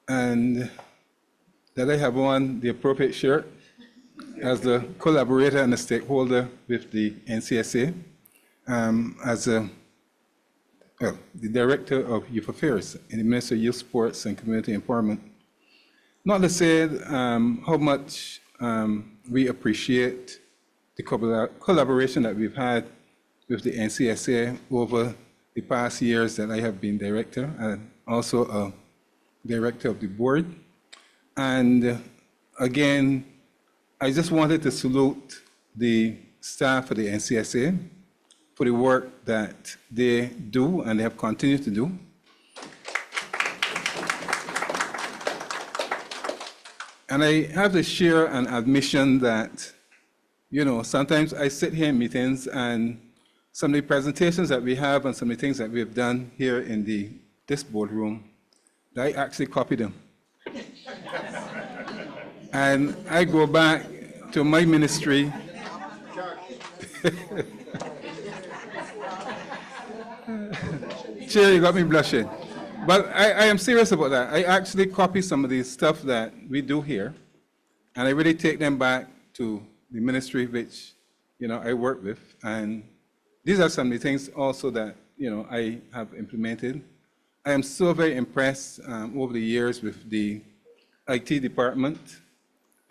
Speaker 16: and that I have on the appropriate shirt as the collaborator and the stakeholder with the NCSA, as the Director of Youth Affairs in the Ministry of Youth, Sports and Community Empowerment. Not to say how much we appreciate the collaboration that we've had with the NCSA over the past years that I have been director and also a director of the board. And again, I just wanted to salute the staff of the NCSA for the work that they do and they have continued to do. And I have to share an admission that, you know, sometimes I sit here in meetings and some of the presentations that we have and some of the things that we have done here in this boardroom, I actually copy them. And I go back to my ministry. Chair, you got me blushing. But I am serious about that. I actually copy some of the stuff that we do here, and I really take them back to the ministry which, you know, I work with. And these are some of the things also that, you know, I have implemented. I am so very impressed over the years with the IT department.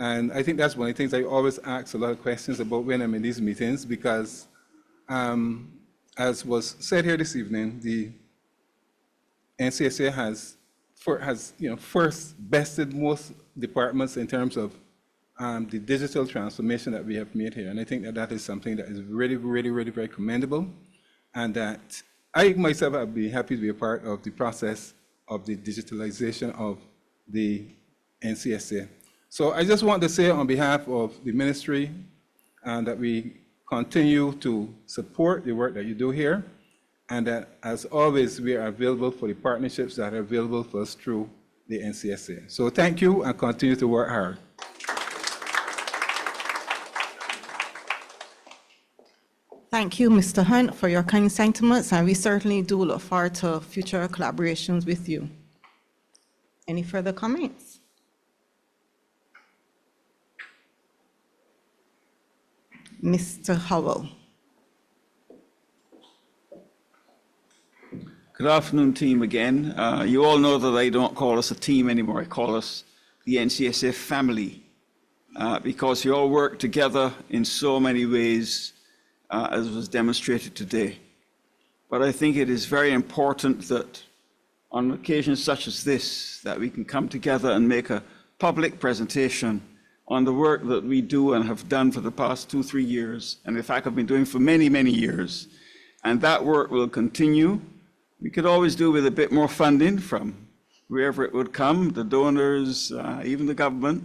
Speaker 16: And I think that's one of the things I always ask a lot of questions about when I'm in these meetings, because as was said here this evening, the NCSA has you know, first bested most departments in terms of the digital transformation that we have made here. And I think that that is something that is really, really, really very commendable, and that I myself would be happy to be a part of the process of the digitalization of the NCSA. So I just want to say on behalf of the ministry that we continue to support the work that you do here, and that, as always, we are available for the partnerships that are available for us through the NCSA. So thank you, and continue to work hard.
Speaker 3: Thank you, Mr. Hunt, for your kind sentiments, and we certainly do look forward to future collaborations with you. Any further comments? Mr. Howell.
Speaker 4: Good afternoon, team, again. You all know that I don't call us a team anymore. I call us the NCSA family, because you all work together in so many ways, as was demonstrated today. But I think it is very important that on occasions such as this, that we can come together and make a public presentation on the work that we do and have done for the past 2-3 years, and in fact have been doing for many, many years. And that work will continue. We could always do with a bit more funding from wherever it would come, the donors, even the government.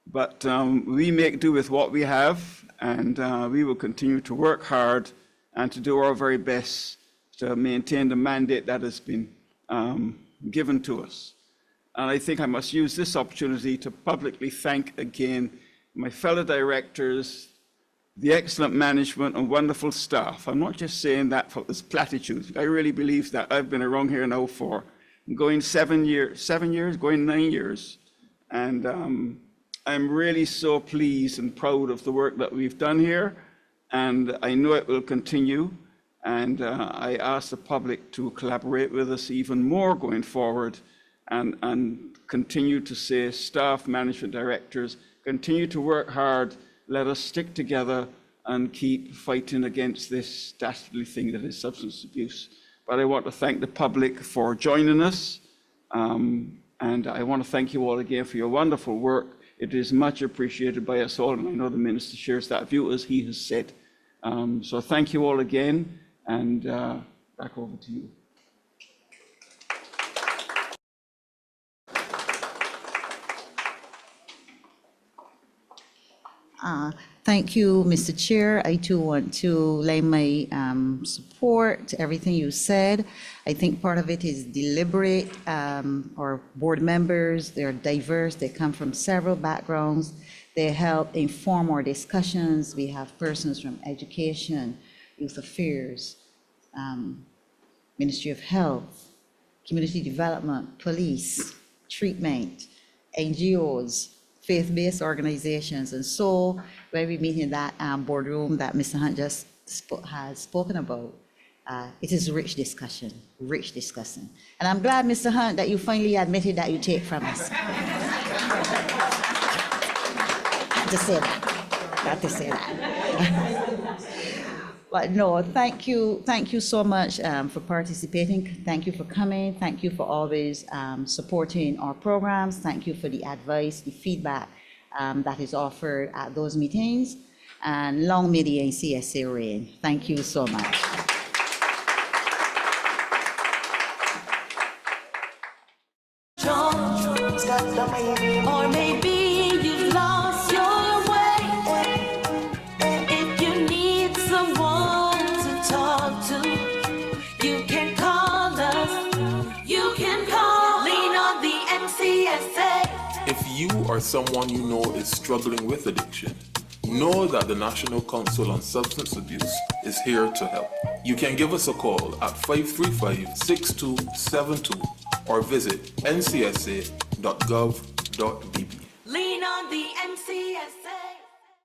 Speaker 4: But we make do with what we have, and we will continue to work hard and to do our very best to maintain the mandate that has been given to us. And I think I must use this opportunity to publicly thank again my fellow directors, the excellent management and wonderful staff. I'm not just saying that for this platitude. I really believe that. I've been around here now for going 7 years, going 9 years. And I'm really so pleased and proud of the work that we've done here. And I know it will continue. And I ask the public to collaborate with us even more going forward, and continue to say, staff, management, directors, continue to work hard. Let us stick together and keep fighting against this dastardly thing that is substance abuse. But I want to thank the public for joining us. And I want to thank you all again for your wonderful work. It is much appreciated by us all. And I know the Minister shares that view, as he has said. So thank you all again. And back over to you.
Speaker 14: Thank you, Mr. Chair. I too want to lend my support to everything you said. I think part of it is deliberate. Our board members, they're diverse. They come from several backgrounds. They help inform our discussions. We have persons from education, youth affairs, Ministry of Health, community development, police, treatment, NGOs, faith-based organizations. And so when we meet in that boardroom that Mr. Hunt just has spoken about, it is rich discussion. And I'm glad, Mr. Hunt, that you finally admitted that you take from us. Got to say that. But no, thank you so much for participating. Thank you for coming. Thank you for always supporting our programs. Thank you for the advice, the feedback that is offered at those meetings. And long may the NCSA reign. Thank you so much.
Speaker 1: Or maybe you've lost your way. If you need someone to talk to, you can call us. You can call. Lean on the NCSA.
Speaker 2: If you or someone you know is struggling with addiction, know that the National Council on Substance Abuse is here to help. You can give us a call at 535-6272 or visit ncsa.gov.bb.
Speaker 1: Lean on the NCSA.